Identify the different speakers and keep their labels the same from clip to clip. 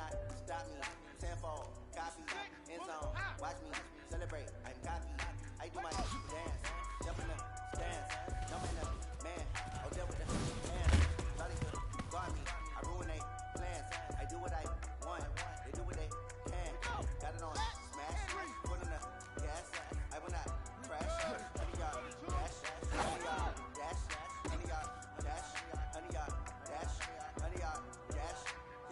Speaker 1: not stop me. Tenfold, copy, end zone. Watch me celebrate. I'm cocky. I do my dance, jump in the stands, jump in the man. I'll deal with the man. Charlie to guard me. I ruin they plans. I do what I want. They do what they can. Got it on smash. Put in the gas. I will not crash. Honey y'all dash. Honey y'all dash. Honey y'all dash. Honey y'all dash. Honey y'all dash.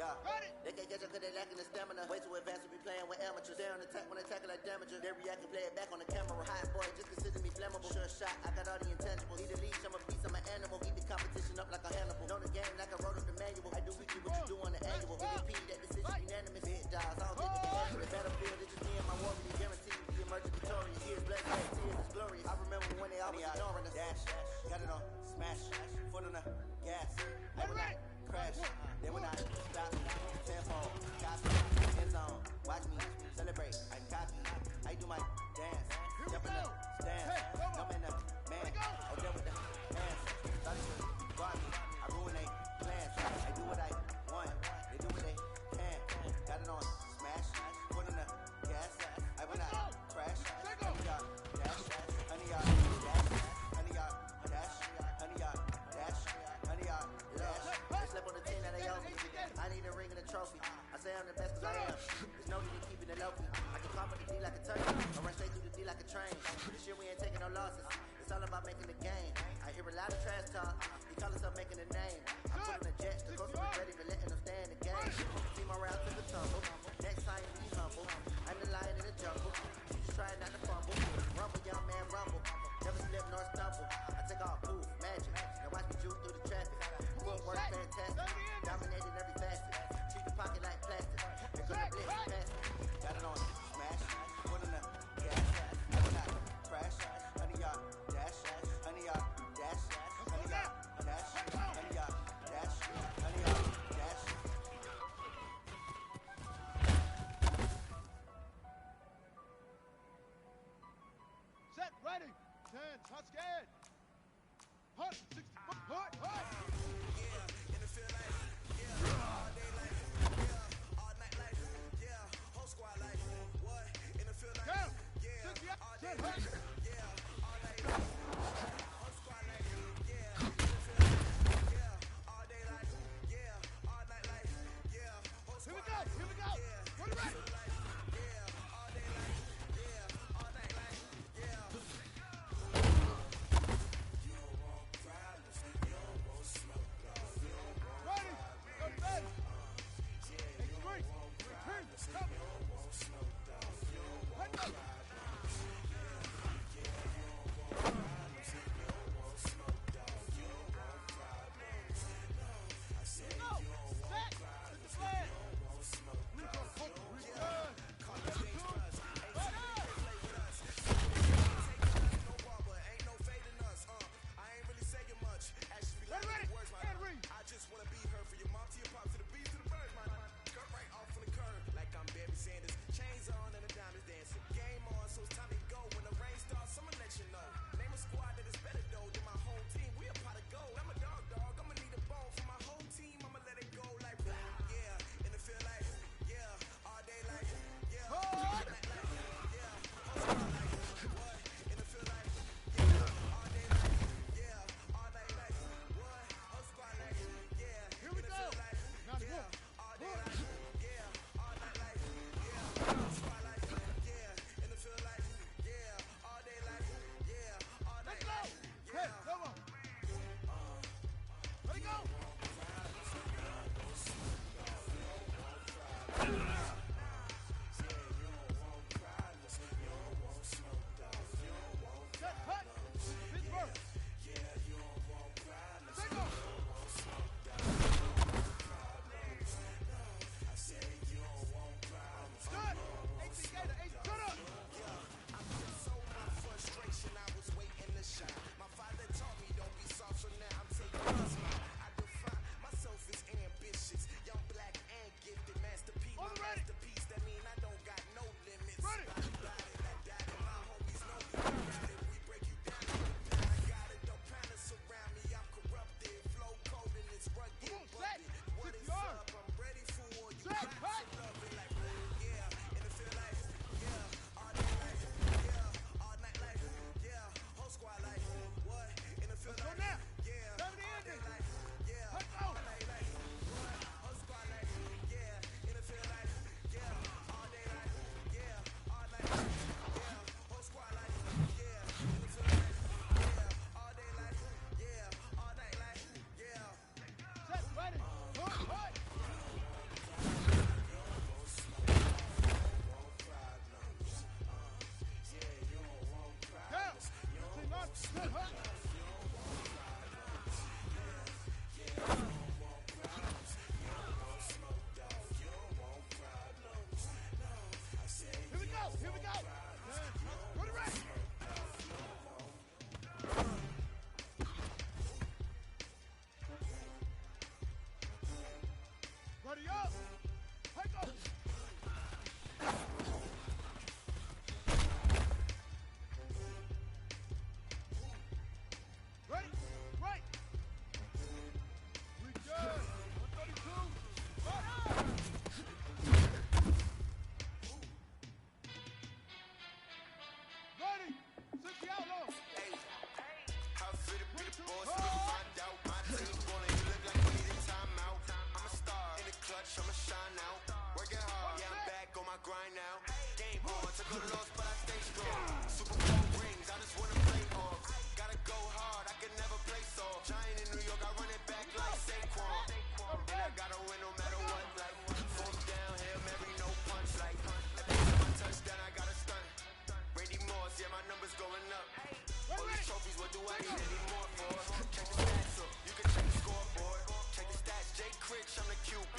Speaker 1: Yeah. They can't catch up cause they lacking the stamina. Way too advanced to be playing with amateurs. They're on attack when they tackle like damager. They react and play it back on the camera. Hot boy, just consider me flammable. Sure shot, I got all the intangibles. Need a leash, I'm a beast, I'm an animal. Keep the competition up like a Hannibal. Know the game like I wrote up the manual. I do weekly what you do on the annual. MVP, that decision unanimous. Hit dials, I don't think they can handle it. Battlefield, it's just me and my warrior. Guaranteed to be emerging victorious. Years blessed, tears is glorious. I remember when they always ignoring us. Dash, got it on smash. Foot on the gas. I will not crash. They will not stop me. Tenfold, copy, end zone. Watch me celebrate. I'm cocky. I do my dance. Jump in the stands. Jump in the man. I'll deal with the hands. Charlie to guard me. I ruin they plans. I do what I want. They do what they can. Got it on smash. Put in the gas. I will not crash. Honey y'all dash. Honey y'all dash. Honey y'all dash. Honey y'all dash. Honey y'all dash. They slept on the team that they owe me. I need a ring and a trophy. I say I'm the best cause I am. There's no need to keep it low key. I can pop with the D like a turkey. I run straight through the D like a train. This year we ain't taking no losses. It's all about making the game. I hear a lot of trash talk. He call us up making a name. I put on the jets. The coach was ready for letting them stay in the game. Team around took a tumble. Next time be humble. I'm the lion in the jungle. Just trying not to fumble. Rumble, young man, rumble. Never slip nor stumble. I take off poof, magic. Now watch me juke through the traffic. Footwork fantastic. Dominating every facet. Treat the pocket like plastic. They're gonna blitz past it. Got it on smash. Put in the gas. I will not crash. Honey y'all dash. Honey y'all dash. Honey y'all dash. Honey y'all dash. Honey y'all dash.
Speaker 2: Set, ready. 10, hot scared. Hot, 60, hot, hot.
Speaker 3: Yeah, in the field life. Yeah, all day life. Yeah, all night life. Yeah, whole squad life. What? In the field life. Yeah, all day life. Yeah, all night life. Whole squad life. Yeah, in the field life. Yeah, all day life. Yeah, all night life. Yeah, whole squad life.
Speaker 2: Here we go.
Speaker 3: Yeah,
Speaker 2: Put it right.
Speaker 3: yeah, all day life. Yeah, all night life. Yeah.
Speaker 2: Hurry up! Take off! Ready? Right! We good! 132! Fire! Ready! 60 outlaw!
Speaker 3: Hey, how fit to be the boss? Let me find out. My team ballin', you look like you need a timeout. I'm a star in the clutch, I'ma shine out. Working hard, yeah, I'm back on my grind now. Game on, took a loss, but I stay strong. Super Bowl rings, I just wanna play off. Gotta go hard, I can never play soft. Giant in New York, I run it back like Saquon. And I gotta win no matter what, like fourth down, Hail Mary, no punch, like every time I touchdown, I gotta stunt. Randy Moss, yeah, my numbers going up. All these trophies, what do I need any more for? Check the stats up, you can check the scoreboard. Check the stats, Jay Critch, I'm the QB.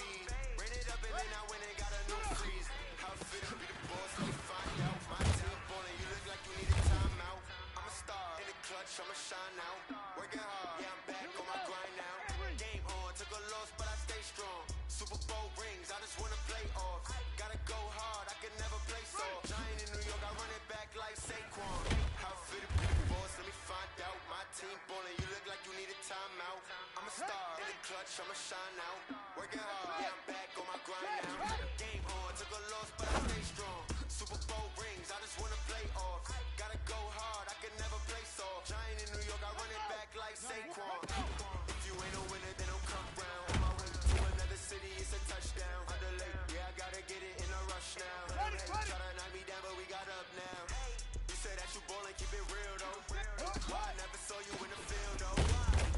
Speaker 3: Ran it up and then I went and got a new freeze. How fit to be the boss, let me find out. My team ballin', you look like you need a timeout. I'm a star in the clutch, I'ma shine out. Working hard, yeah, I'm back on my grind now. Game on, took a loss, but I stay strong. Super Bowl rings, I just wanna play off. Gotta go hard, I can never play soft. Giant in New York, I run it back like Saquon. How fit to be the boss, let me find out. My team ballin', you look like you need a timeout. I'm a star in the clutch, I'ma shine out. Working hard, yeah, I'm back on my grind now. Game on, took a loss, but I stay strong. Super Bowl rings, I just wanna play off. Gotta go hard, I can never play soft. Giant in New York, I run it back like Saquon. If you ain't a winner, then don't come round. On my way to another city, it's a touchdown. Underlay, yeah, I gotta get it in a rush now. Hey, try to knock me down, but we got up now. You say that you ballin', keep it real though. Why I never saw you in the field though?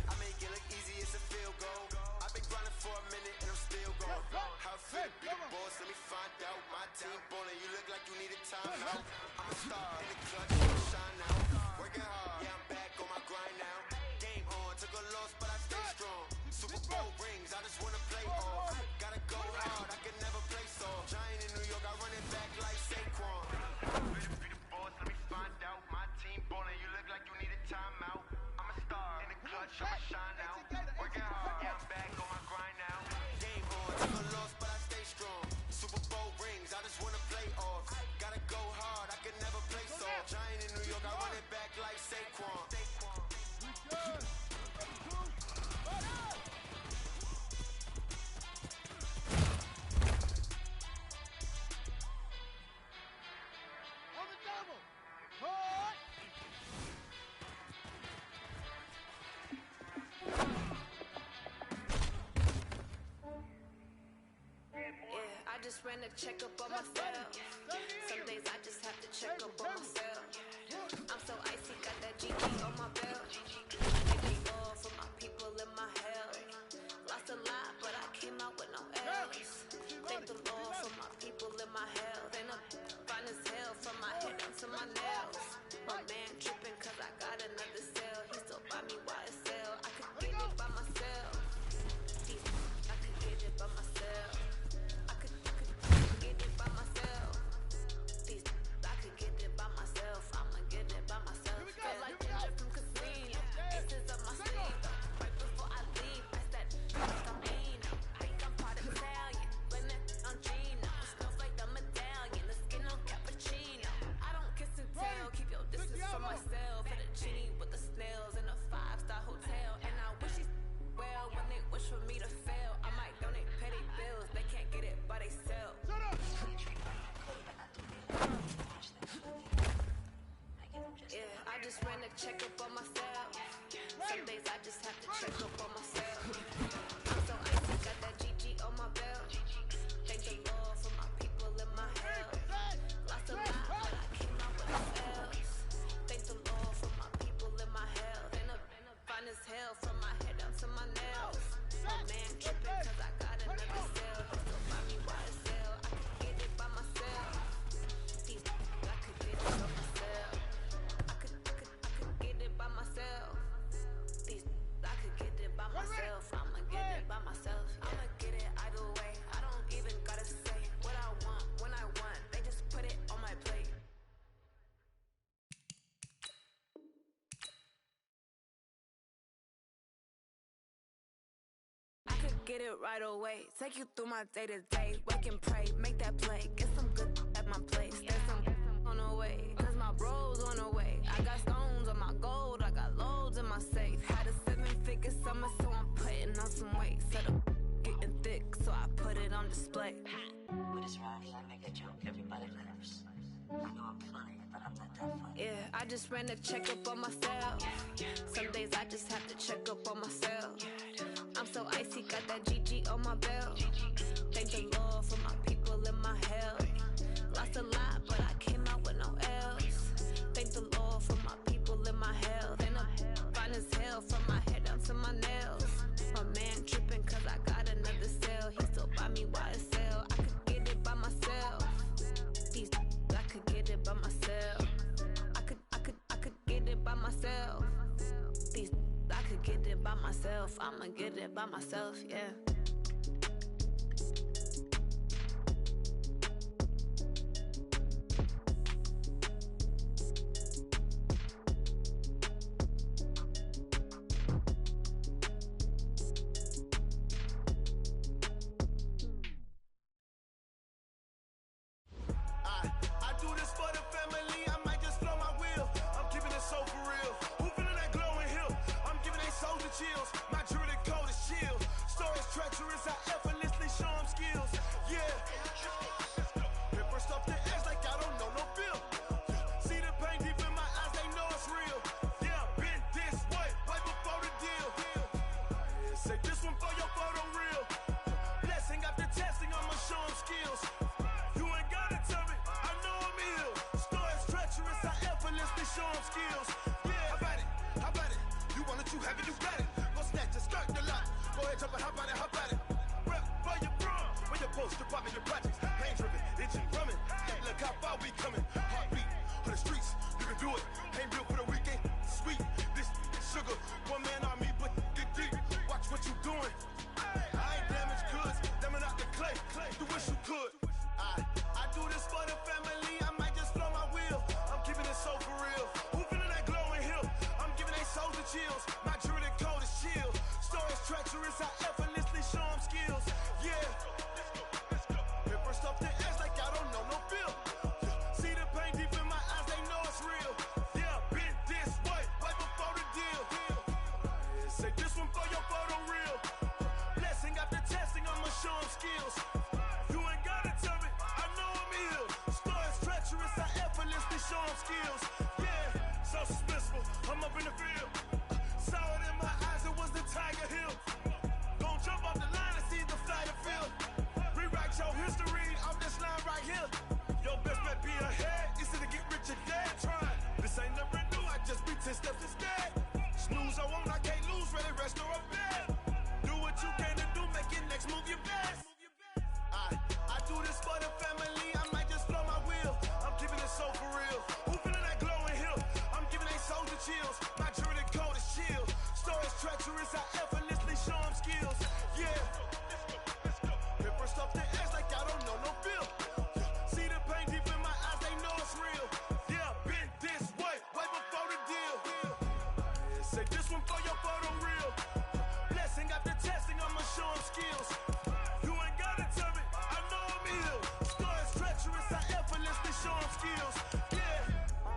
Speaker 3: I make it look easy, it's a field goal. I've been grinding for a minute and I'm still going. How fit to be the boss, let me find out. My team ballin', you look like you need a timeout. I'm a star in the clutch, I'ma shine out. Working hard, yeah, I'm back on my grind now. Game on, took a loss, but I stay strong. Super Bowl rings, I just wanna play off. Gotta go hard, I can never play soft. Giant in New York, I run it back like Saquon. Fit to be the boss, let me find out. My team ballin', you look like you need a timeout. I'm a star in the clutch, I'ma shine out. Working hard, yeah, I'm back on my grind now. Game on, took a loss, but I stay strong. Super Bowl rings, I just wanna play off. Gotta go hard, I can never play soft. Giant in New York, I run it back like Saquon.
Speaker 2: We good! 132! Fire! On the double! Hard!
Speaker 4: Yeah, I just ran a checkup on myself. Some days I just have to check up on myself. I'm so icy, got that GG on my belt. Thank you all for my people in my health. Lost a lot, but I came out with no L's. Thank the Lord for my people in my health. And I'm fine as hell from my head down to my nails. My man tripping cause I got another cell. He still buy me YSL. I could get it by myself. I could get it by myself. I could get it by myself. I could get it by myself. I'ma get it by myself. Feel like Ginger from Casino. Aces get it right away. Take you through my day to day. Wake and pray, make that play. Get some good at my place. There's some on the way, cause my bro's on the way. I got stones on my gold, I got loads in my safe. Had a 7-figure summer, so I'm putting on some weight. Set up getting thick, so I put it on display.
Speaker 5: With this rhyme, I make a joke, everybody laughs. I know I'm funny, but I'm not that funny.
Speaker 4: Yeah, I just ran a checkup on myself. Some days I just have to check up on myself. I'm so icy, got that GG on my belt. Thank the Lord for my people in my health. Lost a lot, but I came out with no else. Thank the Lord for my people in my health. And I'm fine as hell from my head down to my nails. My man tripping cause I got another cell. He still buy me YSL. I could get it by myself. These I could get it by myself. I could get it by myself. These I could get it by myself. I'ma get it by myself, yeah.
Speaker 3: I do this for the family, I might just blow my wheel. I'm keeping it so for real. Who feeling that glowing hill? I'm giving they souls the chills. My jewelry cold as chill. Stories treacherous, I effortlessly show them skills. Yeah. Paper stuff the edge like I don't know no feel. See the pain deep in my eyes, they know it's real. Yeah, been this way, right before the deal. Say this one for your photo reel. Blessing after testing, I'ma show them skills. You ain't gotta tell me, I know I'm ill. Stories treacherous, I effortlessly show them skills. Yeah, how about it? How about it? You want it, you have it, you got it. Go snatch a skirt the lot. Go ahead, jump it, how about it? How about it? Rep for your bro, when your post, your pop, and your projects. Pain driven, itching, drumming. Hey, look how far we coming. Heartbeat for the streets, you can do it. Ain't built for the weekend. Sweet, this sugar, one man army, but get deep. Watch what you doing. I ain't damaged goods, damn it out the clay. You wish you could. I do this for the family, I might just blow my wheel. I'm keeping it so for real. Who feeling that glowing hill? I'm giving they souls the chills. My jewelry cold as chill. Stories treacherous, I effortlessly show them skills. Yeah. Paper stuff the edge like I don't know no feel. See the pain deep in my eyes, they know it's real. Yeah, been this way, right before the deal. Say this one for your photo reel. Blessing after testing, I'ma show them skills. You ain't gotta tell me, I know I'm ill. Stories treacherous, I effortlessly show them skills. Yeah, so suspenseful, I'm up in the field. Saw it in my eyes, it was the Tiger Hill. Gon' jump off the line and see the flight of field. Rewrite your history off this line right here. Your best bet be ahead, easy to get rich or dead trying. This ain't never new, I just be 10 steps instead. Snooze I won't, I can't lose, ready, rest or a bed. Do what you can to do, make your next move your best. I do this for the family, I might just blow my wheel. I'm keeping it so for real. Who feeling that glowing hill? I'm giving they souls the chills. My jewelry cold as chill. Stories treacherous, I effortlessly show them skills. Yeah. Paper stuff the edge like I don't know no feel. See the pain deep in my eyes, they know it's real. Yeah, been this way, right before the deal. Say this one for your photo reel. Blessing after testing, I'ma show them skills. You ain't gotta tell me, I know I'm ill. Stories treacherous, I effortlessly show them skills. Yeah.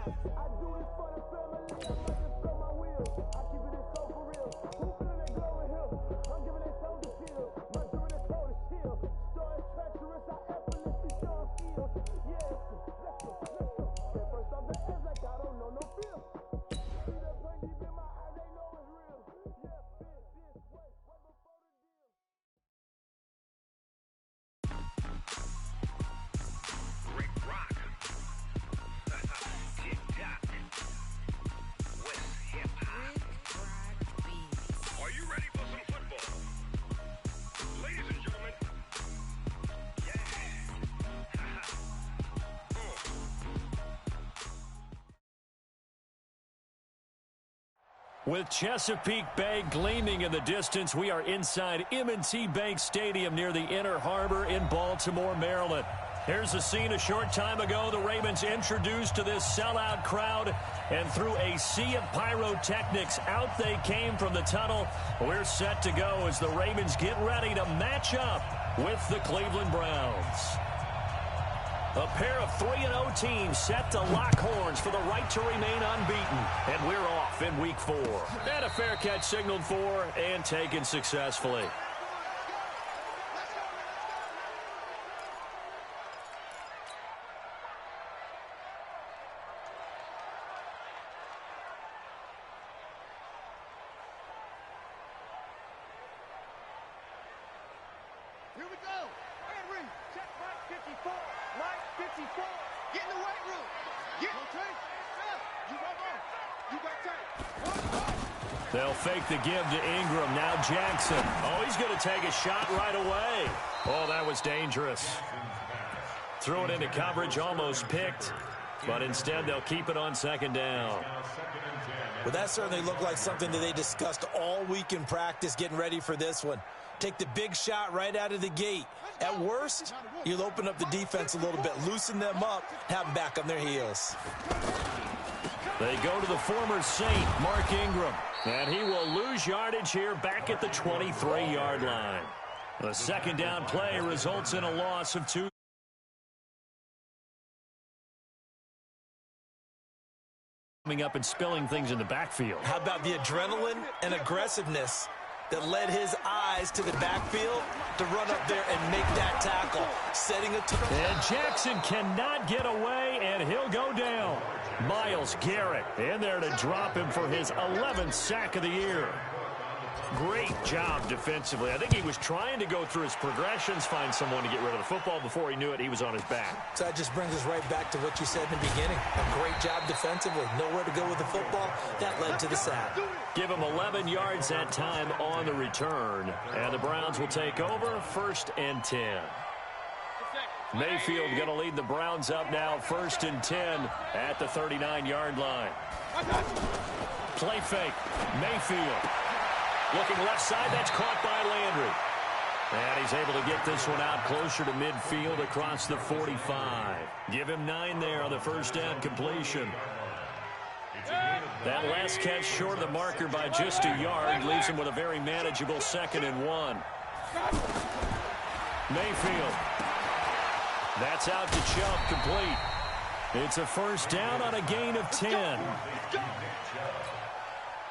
Speaker 3: I do this for the family, I might just blow my wheel. I keep it so for real. Who feeling that glowing hill? I'm giving they souls the shield. My jewelry cold as chill. Stories treacherous, I effortlessly show them skills. Yeah, let's go. Paper stuff the edge like I don't know no feel. See the pain deep in my eyes, they know it's real. Yeah, been this way, right before the deal.
Speaker 6: Rick Rock. Tick-tock. West hip-hop. Are you ready for some football? Ladies and gentlemen. Yeah.
Speaker 7: With Chesapeake Bay gleaming in the distance, we are inside M&T Bank Stadium near the Inner Harbor in Baltimore, Maryland. Here's the scene a short time ago. The Ravens introduced to this sellout crowd, and through a sea of pyrotechnics, out they came from the tunnel. We're set to go as the Ravens get ready to match up with the Cleveland Browns. A pair of 3-0 teams set to lock horns for the right to remain unbeaten. And we're off in Week 4. And a fair catch signaled for and taken successfully.
Speaker 2: Here we go. And read. Check right 54. Right 54. Get in the weight room. Get. Rotate. You got more. You got tight.
Speaker 7: They'll fake the give to Ingram. Now Jackson. Oh, he's going to take a shot right away. Oh, that was dangerous. Threw it into coverage, almost picked. But instead, they'll keep it on second down.
Speaker 8: Well, that certainly looked like something that they discussed all week in practice getting ready for this one. Take the big shot right out of the gate. At worst, you'll open up the defense a little bit, loosen them up, have them back on their heels.
Speaker 7: They go to the former Saint, Mark Ingram. And he will lose yardage here back at the 23-yard line. The second down play results in a loss of 2. Coming up and spilling things in the backfield.
Speaker 8: How about the adrenaline and aggressiveness that led his eyes to the backfield to run up there and make that tackle, setting a tone.
Speaker 7: And Jackson cannot get away, and he'll go down. Myles Garrett in there to drop him for his 11th sack of the year. Great job defensively. I think he was trying to go through his progressions, find someone to get rid of the football. Before he knew it, he was on his back.
Speaker 8: So that just brings us right back to what you said in the beginning. A great job defensively. Nowhere to go with the football. That led to the sack.
Speaker 7: Give him 11 yards that time on the return. And the Browns will take over, 1st and 10. Mayfield going to lead the Browns up now, 1st and 10 at the 39-yard line. Play fake. Mayfield. Looking left side, that's caught by Landry. And he's able to get this one out closer to midfield across the 45. Give him 9 there on the first down completion. That last catch short of the marker by just a yard leaves him with a very manageable 2nd and 1. Mayfield. That's out to Chubb, complete. It's a first down on a gain of 10.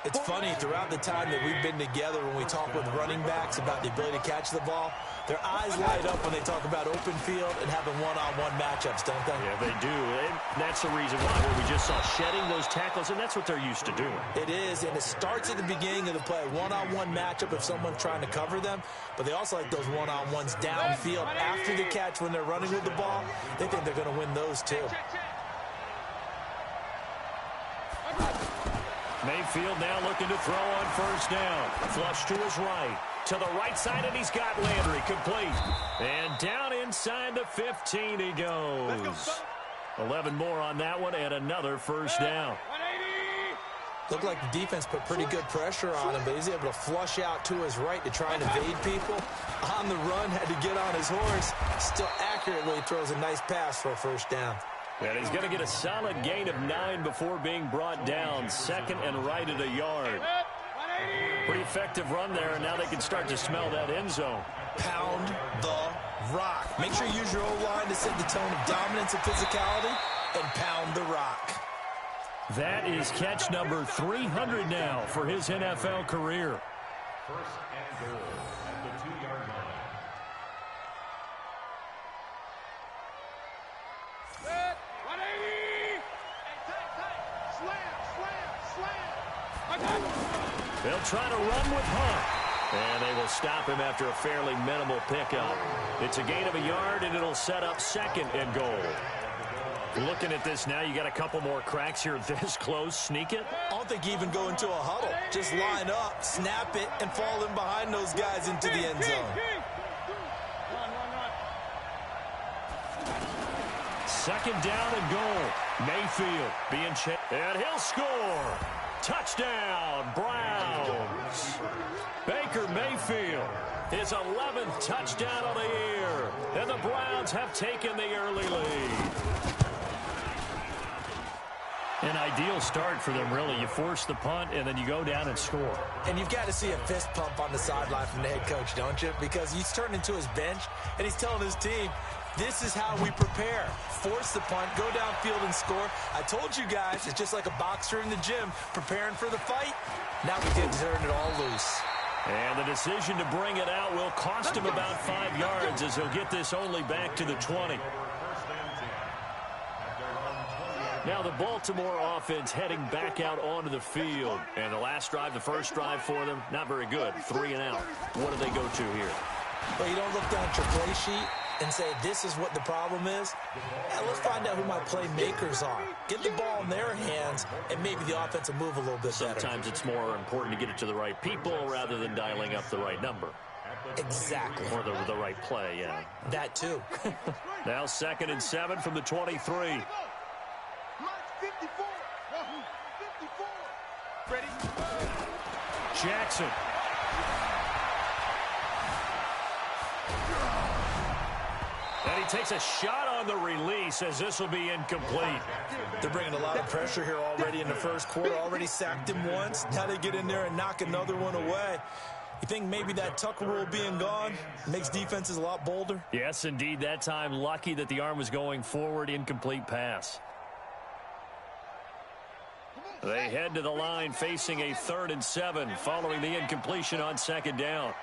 Speaker 8: It's funny, throughout the time that we've been together, when we talk with running backs about the ability to catch the ball, their eyes light up when they talk about open field and having one-on-one matchups, don't they?
Speaker 7: Yeah, they do. And that's the reason why we just saw shedding those tackles, and that's what they're used to doing.
Speaker 8: It is, and it starts at the beginning of the play. One-on-one matchup if someone's trying to cover them, but they also like those one-on-ones downfield after the catch when they're running with the ball. They think they're going to win those too.
Speaker 7: Mayfield now looking to throw on first down. Flush to his right. To the right side, and he's got Landry complete. And down inside the 15 he goes. 11 more on that one, and another first down.
Speaker 8: Looked like the defense put pretty good pressure on him, but he's able to flush out to his right to try and evade people. On the run, had to get on his horse. Still accurately throws a nice pass for a first down.
Speaker 7: And he's going to get a solid gain of 9 before being brought down. 2nd and right at a yard. Pretty effective run there, and now they can start to smell that end zone.
Speaker 8: Pound the rock. Make sure you use your O-line to set the tone of dominance and physicality, and pound the rock.
Speaker 7: That is catch number 300 now for his NFL career.
Speaker 6: 1st and goal at the 2-yard line.
Speaker 7: They'll try to run with Hunt. And they will stop him after a fairly minimal pickup. It's a gain of a yard, and it'll set up 2nd and goal. Looking at this now, you got a couple more cracks here this close. Sneak it.
Speaker 8: I don't think you even go into a huddle. Just line up, snap it, and fall in behind those guys into the end zone.
Speaker 7: 2nd down and goal. Mayfield being chased. And he'll score. Touchdown, Browns. Baker Mayfield, his 11th touchdown of the year. And the Browns have taken the early lead. An ideal start for them, really. You force the punt, and then you go down and score.
Speaker 8: And you've got to see a fist pump on the sideline from the head coach, don't you? Because he's turned into his bench, and he's telling his team, this is how we prepare. Force the punt, go downfield and score. I told you guys, it's just like a boxer in the gym preparing for the fight. Now we get to turn it all loose.
Speaker 7: And the decision to bring it out will cost him about 5 yards as he'll get this only back to the 20. Now the Baltimore offense heading back out onto the field. And the last drive, the first drive for them, not very good. 3 and out. What do they go to here?
Speaker 8: Well, you don't look down at your play sheet and say, this is what the problem is. Yeah, let's find out who my playmakers are. Get the ball in their hands, and maybe the offense will move a little bit better.
Speaker 7: Sometimes it's more important to get it to the right people rather than dialing up the right number.
Speaker 8: Exactly.
Speaker 7: Or the right play, yeah.
Speaker 8: That too.
Speaker 7: Now 2nd and 7 from the 23.
Speaker 2: 54. Ready?
Speaker 7: Jackson. And he takes a shot on the release as this will be incomplete.
Speaker 8: They're bringing a lot of pressure here already in the first quarter. Already sacked him once. Now they get in there and knock another one away. You think maybe that Tucker rule being gone makes defenses a lot bolder?
Speaker 7: Yes, indeed. That time, lucky that the arm was going forward. Incomplete pass. They head to the line facing a 3rd and 7 following the incompletion on 2nd down.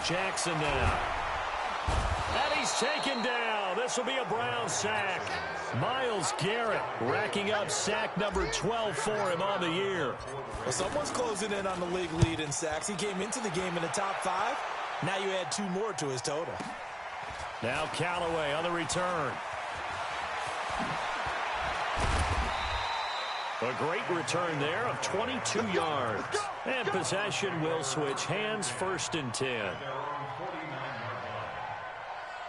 Speaker 7: Jackson now. And he's taken down. This will be a Brown sack. Myles Garrett racking up sack number 12 for him on the year.
Speaker 8: Well, someone's closing in on the league lead in sacks. He came into the game in the top 5. Now you add 2 more to his total.
Speaker 7: Now Callaway on the return. A great return there of 22 yards. And possession will switch hands. 1st and 10.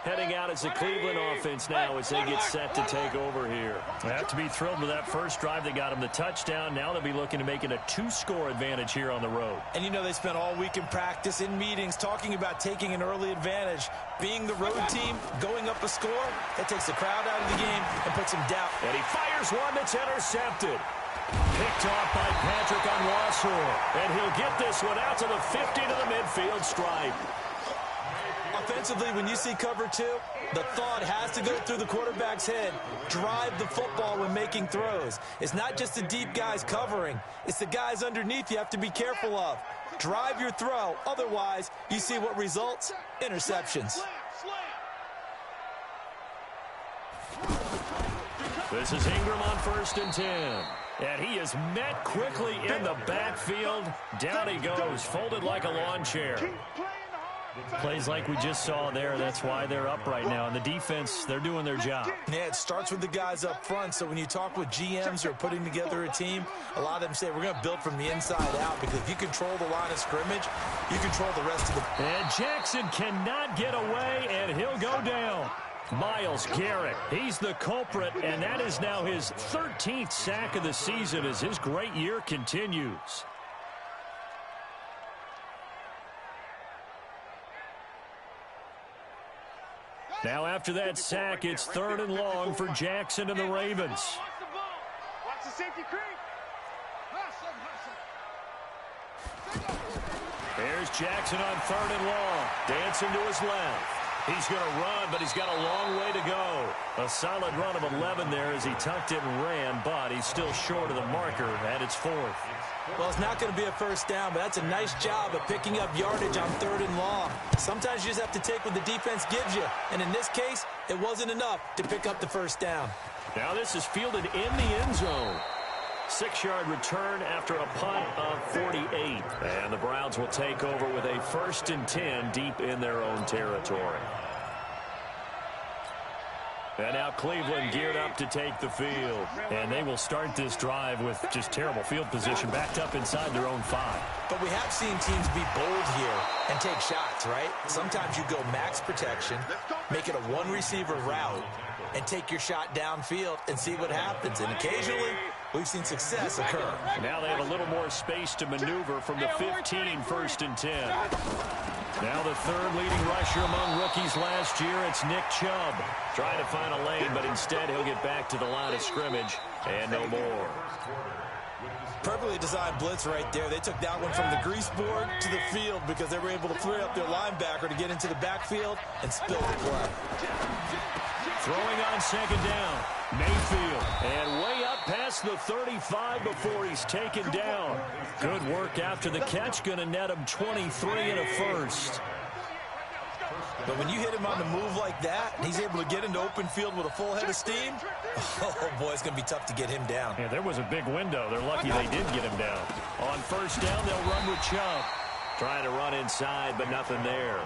Speaker 7: Heading out as the Cleveland offense now as they get set to take over here. They have to be thrilled with that first drive. They got them the touchdown. Now they'll be looking to make it a 2-score advantage here on the road.
Speaker 8: And you know they spent all week in practice, in meetings, talking about taking an early advantage. Being the road team, going up a score, that takes the crowd out of the game and puts some doubt.
Speaker 7: And he fires one that's intercepted. Picked off by Patrick Onwuasor. And he'll get this one out to the 50 to the midfield stripe.
Speaker 8: Offensively, when you see cover 2, the thought has to go through the quarterback's head. Drive the football when making throws. It's not just the deep guys covering. It's the guys underneath you have to be careful of. Drive your throw. Otherwise, you see what results? Interceptions.
Speaker 7: This is Ingram on 1st and 10. And he is met quickly in the backfield. Down he goes, folded like a lawn chair. Plays like we just saw there. That's why they're up right now. And the defense, they're doing their job.
Speaker 8: Yeah, it starts with the guys up front. So when you talk with GMs who are putting together a team, a lot of them say we're going to build from the inside out, because if you control the line of scrimmage, you control the rest of the...
Speaker 7: And Jackson cannot get away, and he'll go down. Myles Garrett, he's the culprit, and that is now his 13th sack of the season as his great year continues. Now after that sack, it's 3rd and long for Jackson and the Ravens.
Speaker 2: Watch the safety creep.
Speaker 7: There's Jackson on 3rd and long. Dancing to his left. He's going to run, but he's got a long way to go. A solid run of 11 there as he tucked it and ran, but he's still short of the marker, and it's 4th.
Speaker 8: Well, it's not going to be a first down, but that's a nice job of picking up yardage on 3rd and long. Sometimes you just have to take what the defense gives you, and in this case, it wasn't enough to pick up the first down.
Speaker 7: Now this is fielded in the end zone. 6-yard return after a punt of 48. And the Browns will take over with a 1st and 10 deep in their own territory. And now Cleveland geared up to take the field. And they will start this drive with just terrible field position, backed up inside their own 5.
Speaker 8: But we have seen teams be bold here and take shots, right? Sometimes you go max protection, make it a one-receiver route, and take your shot downfield and see what happens. And occasionally, we've seen success occur.
Speaker 7: Now they have a little more space to maneuver from the 15, 1st and 10. Now the third leading rusher among rookies last year, it's Nick Chubb. Trying to find a lane, but instead he'll get back to the line of scrimmage and no more.
Speaker 8: Perfectly designed blitz right there. They took that one from the grease board to the field because they were able to free up their linebacker to get into the backfield and spill the play.
Speaker 7: Throwing on second down, Mayfield. And way up past the 35 before he's taken down. Good work after the catch. Going to net him 23 and a first.
Speaker 8: But when you hit him on the move like that, and he's able to get into open field with a full head of steam, oh, boy, it's going to be tough to get him down.
Speaker 7: Yeah, there was a big window. They're lucky they did get him down. On first down, they'll run with Chubb. Trying to run inside, but nothing there.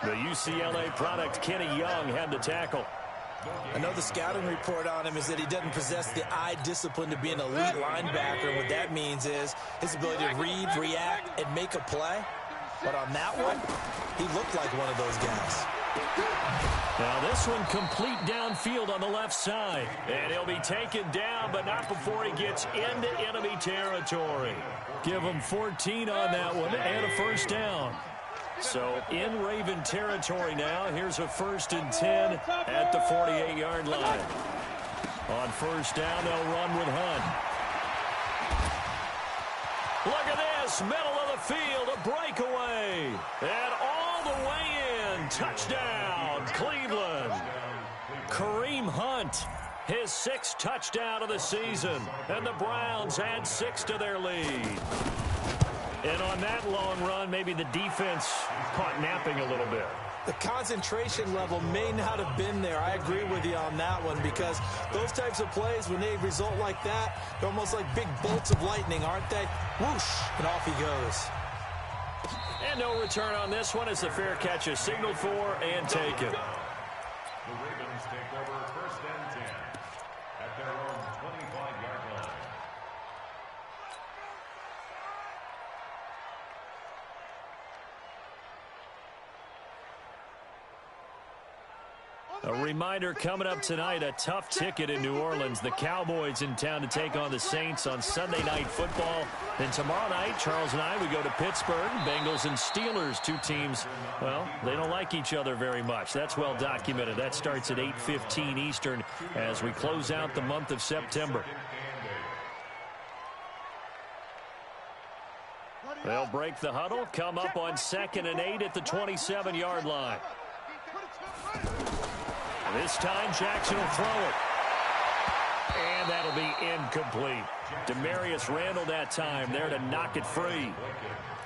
Speaker 7: The UCLA product, Kenny Young, had the tackle.
Speaker 8: I know the scouting report on him is that he doesn't possess the eye discipline to be an elite linebacker. What that means is his ability to read, react, and make a play. But on that one, he looked like one of those guys.
Speaker 7: Now this one complete downfield on the left side. And he'll be taken down, but not before he gets into enemy territory. Give him 14 on that one and a first down. So in Raven territory now. Here's a 1st and 10 at the 48-yard line. On first down, they'll run with Hunt. Look at this, middle of the field, a breakaway. And all the way in, touchdown, Cleveland. Kareem Hunt, his 6th touchdown of the season. And the Browns add 6 to their lead. And on that long run, maybe the defense caught napping a little bit.
Speaker 8: The concentration level may not have been there. I agree with you on that one because those types of plays, when they result like that, they're almost like big bolts of lightning, aren't they? Whoosh, and off he goes.
Speaker 7: And no return on this one as the fair catch is signaled for and taken.
Speaker 6: The Ravens take over 1st and 10 at their own 25-yard line.
Speaker 7: A reminder coming up tonight, a tough ticket in New Orleans. The Cowboys in town to take on the Saints on Sunday Night Football. Then tomorrow night, Charles and I, we go to Pittsburgh. Bengals and Steelers, 2 teams, well, they don't like each other very much. That's well documented. That starts at 8:15 Eastern as we close out the month of September. They'll break the huddle, come up on 2nd and 8 at the 27-yard line. This time, Jackson will throw it. And that'll be incomplete. Demarius Randall that time there to knock it free.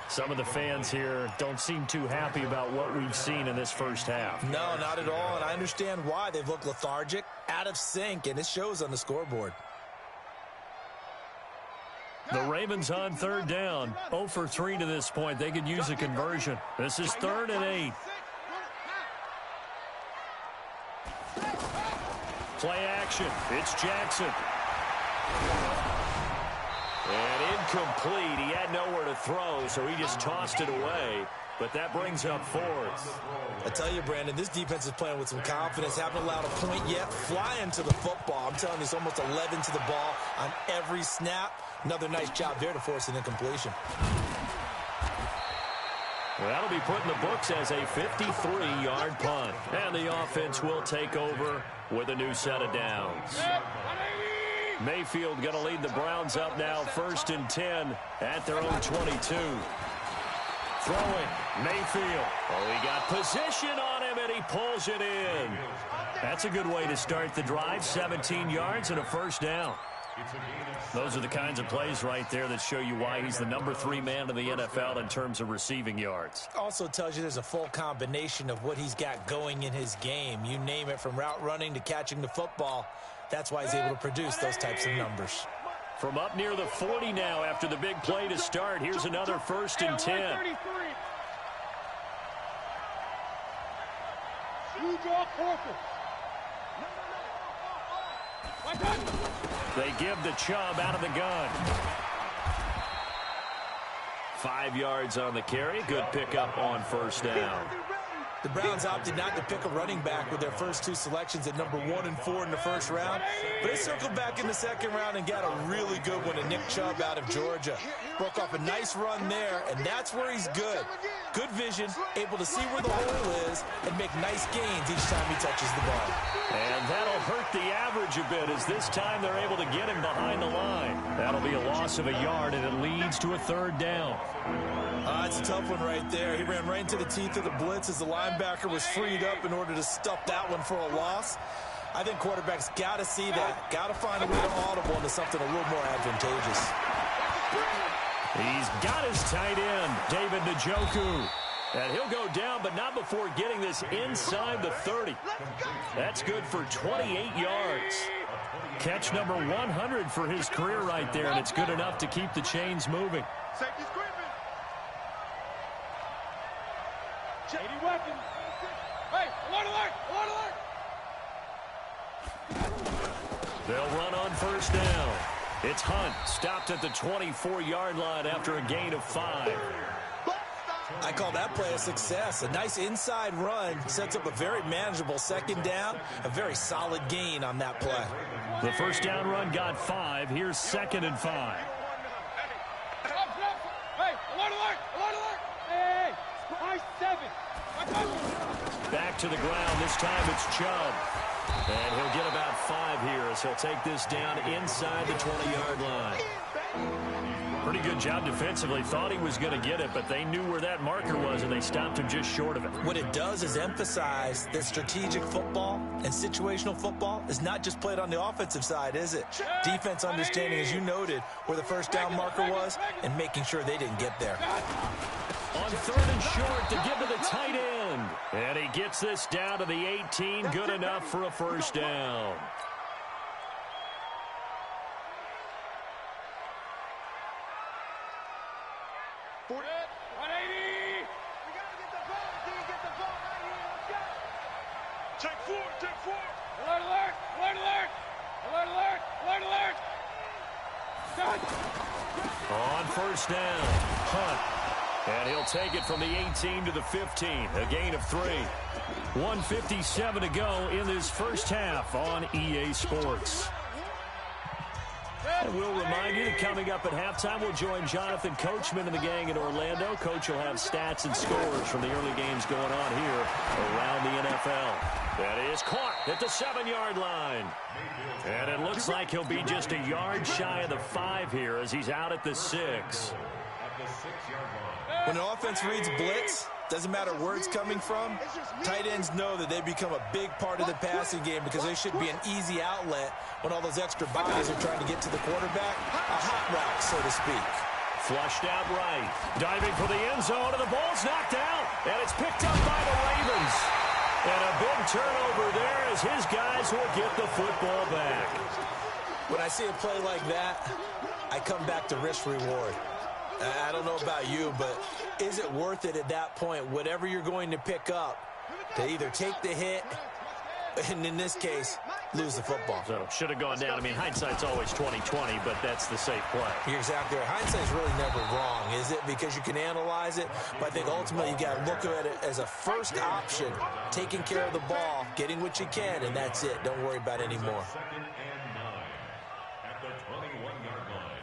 Speaker 7: Some of the fans here don't seem too happy about what we've seen in this first half.
Speaker 8: No, not at all, and I understand why. They've looked lethargic, out of sync, and it shows on the scoreboard.
Speaker 7: The Ravens on 3rd down. 0 for 3 to this point. They could use a conversion. This is 3rd and 8. Play action. It's Jackson. And incomplete. He had nowhere to throw, so he just tossed it away. But that brings up 4th.
Speaker 8: I tell you, Brandon, this defense is playing with some confidence. Haven't allowed a point yet. Flying to the football. I'm telling you, it's almost 11 to the ball on every snap. Another nice job there to force an incompletion.
Speaker 7: Well, that'll be put in the books as a 53-yard punt. And the offense will take over with a new set of downs. Mayfield going to lead the Browns up now, 1st and 10 at their own 22. Throwing, Mayfield. Oh, he got position on him, and he pulls it in. That's a good way to start the drive, 17 yards and a first down. Those are the kinds of plays right there that show you why he's the number 3 man in the NFL in terms of receiving yards.
Speaker 8: Also tells you there's a full combination of what he's got going in his game. You name it, from route running to catching the football. That's why he's able to produce those types of numbers.
Speaker 7: From up near the 40 now after the big play to start. Here's another 1st and 10. They give the Chubb out of the gun. 5 yards on the carry. Good pickup on first down.
Speaker 8: The Browns opted not to pick a running back with their first two selections at number 1 and 4 in the first round. But they circled back in the second round and got a really good one to Nick Chubb out of Georgia. Broke off a nice run there, and that's where he's good. Good vision, able to see where the hole is, and make nice gains each time he touches the ball.
Speaker 7: And that'll hurt the average a bit, as this time they're able to get him behind the line. That'll be a loss of a yard, and it leads to a third down.
Speaker 8: It's a tough one right there. He ran right into the teeth of the blitz as the linebacker was freed up in order to stuff that one for a loss. I think quarterbacks got to see that. Got to find a way to audible into something a little more advantageous.
Speaker 7: He's got his tight end, David Njoku. And he'll go down, but not before getting this inside the 30. That's good for 28 yards. Catch number 100 for his career right there, and it's good enough to keep the chains moving.
Speaker 2: Safety's creeping. 80 weapon. Hey, alert, alert, alert, alert.
Speaker 7: They'll run on first down. It's Hunt, stopped at the 24-yard line after a gain of 5.
Speaker 8: I call that play a success. A nice inside run sets up a very manageable second down, a very solid gain on that play.
Speaker 7: The first down run got 5. Here's 2nd and 5.
Speaker 2: Hey, alert, alert, alert, alert. Hey, high 7.
Speaker 7: Back to the ground. This time it's Chubb. And he'll get about 5 here as he'll take this down inside the 20-yard line. Pretty good job defensively. Thought he was going to get it, but they knew where that marker was, and they stopped him just short of it.
Speaker 8: What it does is emphasize that strategic football and situational football is not just played on the offensive side, is it? Defense understanding, as you noted, where the first down marker was and making sure they didn't get there.
Speaker 7: On 3rd and short to give to the tight end. And he gets this down to the 18. Good enough for a first down. On first down, Hunt. And he'll take it from the 18 to the 15, a gain of 3. 1:57 to go in this first half on EA Sports. And we'll remind you that coming up at halftime, we'll join Jonathan Coachman and the gang in Orlando. Coach will have stats and scores from the early games going on here around the NFL. That is caught at the 7-yard line. And it looks like he'll be just a yard shy of the 5 here as he's out at the 6.
Speaker 8: When an offense reads blitz, doesn't matter where it's coming from, tight ends know that they become a big part of the passing game because they should be an easy outlet when all those extra bodies are trying to get to the quarterback. A hot route, so to speak.
Speaker 7: Flushed out right. Diving for the end zone, and the ball's knocked out. And it's picked up by the Ravens. And a big turnover there as his guys will get the football back.
Speaker 8: When I see a play like that, I come back to risk-reward. I don't know about you, but is it worth it at that point, whatever you're going to pick up, to either take the hit, and in this case, lose the football?
Speaker 7: So should have gone down. I mean, hindsight's always 20/20, but that's the safe play.
Speaker 8: You're exactly right. Hindsight's really never wrong, is it? Because you can analyze it, but I think ultimately you got to look at it as a first option, taking care of the ball, getting what you can, and that's it. Don't worry about it anymore.
Speaker 6: 2nd and 9 at the 21-yard line.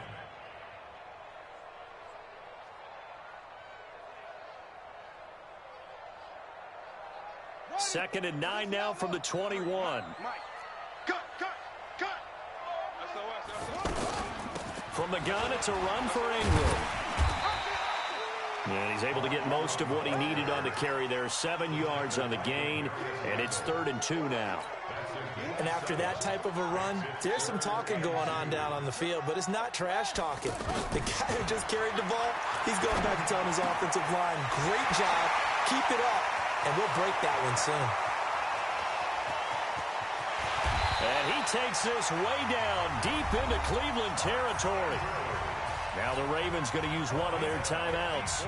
Speaker 7: 2nd and 9 now from the 21.
Speaker 2: Cut.
Speaker 7: From the gun, it's a run for Ingram. And he's able to get most of what he needed on the carry there. 7 yards on the gain, and it's 3rd and 2 now.
Speaker 8: And after that type of a run, there's some talking going on down on the field, but it's not trash talking. The guy who just carried the ball, he's going back and telling his offensive line, great job, keep it up, and we'll break that one soon.
Speaker 7: And he takes this way down, deep into Cleveland territory. Now the Ravens going to use one of their timeouts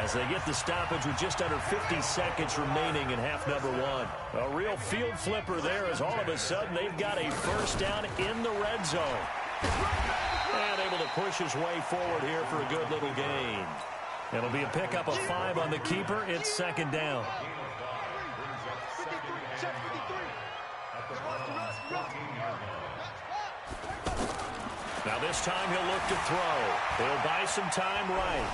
Speaker 7: as they get the stoppage with just under 50 seconds remaining in half number 1. A real field flipper there as all of a sudden they've got a first down in the red zone. And able to push his way forward here for a good little gain. It'll be a pickup of 5 on the keeper. It's 2nd down.
Speaker 2: Check 53.
Speaker 6: At the Browns' 14-yard line.
Speaker 7: Now this time he'll look to throw. He'll buy some time right.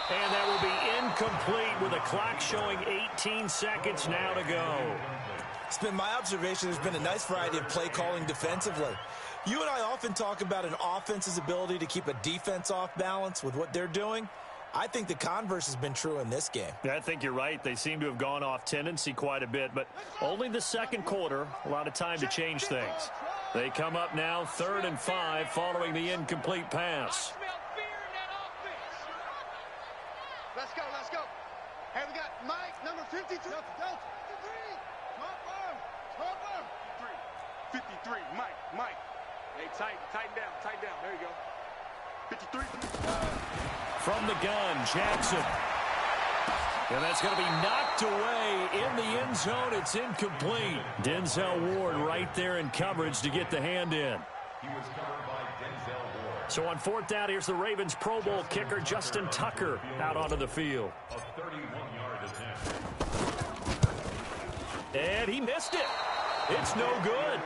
Speaker 7: And that will be incomplete with a clock showing 18 seconds now to go.
Speaker 8: It's been my observation there's been a nice variety of play calling defensively. You and I often talk about an offense's ability to keep a defense off balance with what they're doing. I think the converse has been true in this game.
Speaker 7: Yeah, I think you're right. They seem to have gone off tendency quite a bit, but only the second quarter, a lot of time to change things. They come up now 3rd and 5 following the incomplete pass.
Speaker 2: Let's go, let's go. Hey, we got Mike, number 53. 53, Mike. Hey, tighten down. There you go. 53.
Speaker 7: From the gun, Jackson. And that's going to be knocked away in the end zone. It's incomplete. Denzel Ward right there in coverage to get the hand in.
Speaker 6: He was covered by Denzel Ward.
Speaker 7: So on 4th down, here's the Ravens Pro Bowl kicker Justin Tucker out onto the field.
Speaker 6: A 31-yard attempt.
Speaker 7: And he missed it. It's no good.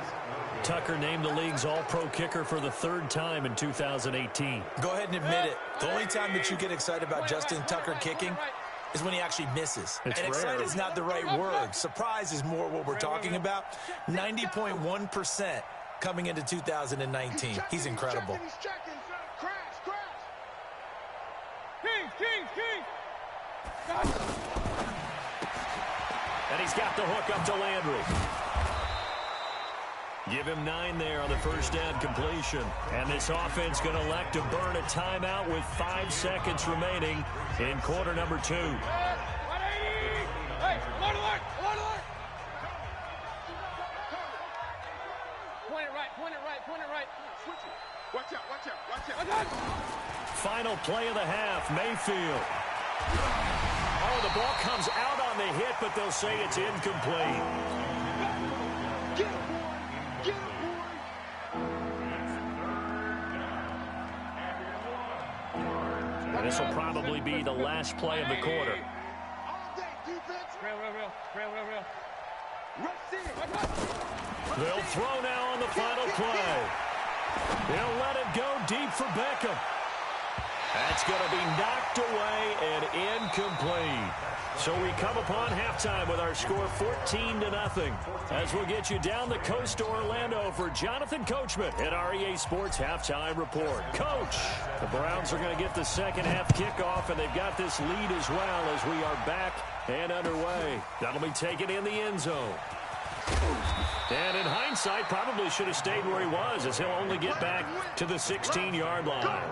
Speaker 7: Tucker named the league's all-pro kicker for the 3rd time in 2018.
Speaker 8: Go ahead and admit it. The only time that you get excited about Justin Tucker kicking is when he actually misses.
Speaker 7: It's
Speaker 8: and
Speaker 7: rare.
Speaker 8: excited is not the right word. Surprise is more what we're talking about. 90.1% coming into 2019. He's incredible.
Speaker 2: He's checking. Crash. King.
Speaker 7: And he's got the hook up to Landry. Give him 9 there on the first down completion. And this offense going to elect to burn a timeout with 5 seconds remaining in quarter number 2.
Speaker 2: Hey, alert. Point it right. Switch it. Watch out.
Speaker 7: Final play of the half, Mayfield. Oh, the ball comes out on the hit, but they'll say it's incomplete.
Speaker 2: Get him, boy.
Speaker 7: And this will probably be the last play of the quarter.
Speaker 2: All day, defense. Real. Rush in.
Speaker 7: They'll throw now on the final play. He'll let it go deep for Beckham. That's going to be knocked away and incomplete. So we come upon halftime with our score 14-0. As we'll get you down the coast to Orlando for Jonathan Coachman at REA Sports Halftime Report. Coach, the Browns are going to get the second half kickoff, and they've got this lead as well as we are back and underway. That'll be taken in the end zone. And in hindsight, probably should have stayed where he was, as he'll only get back to the 16-yard line.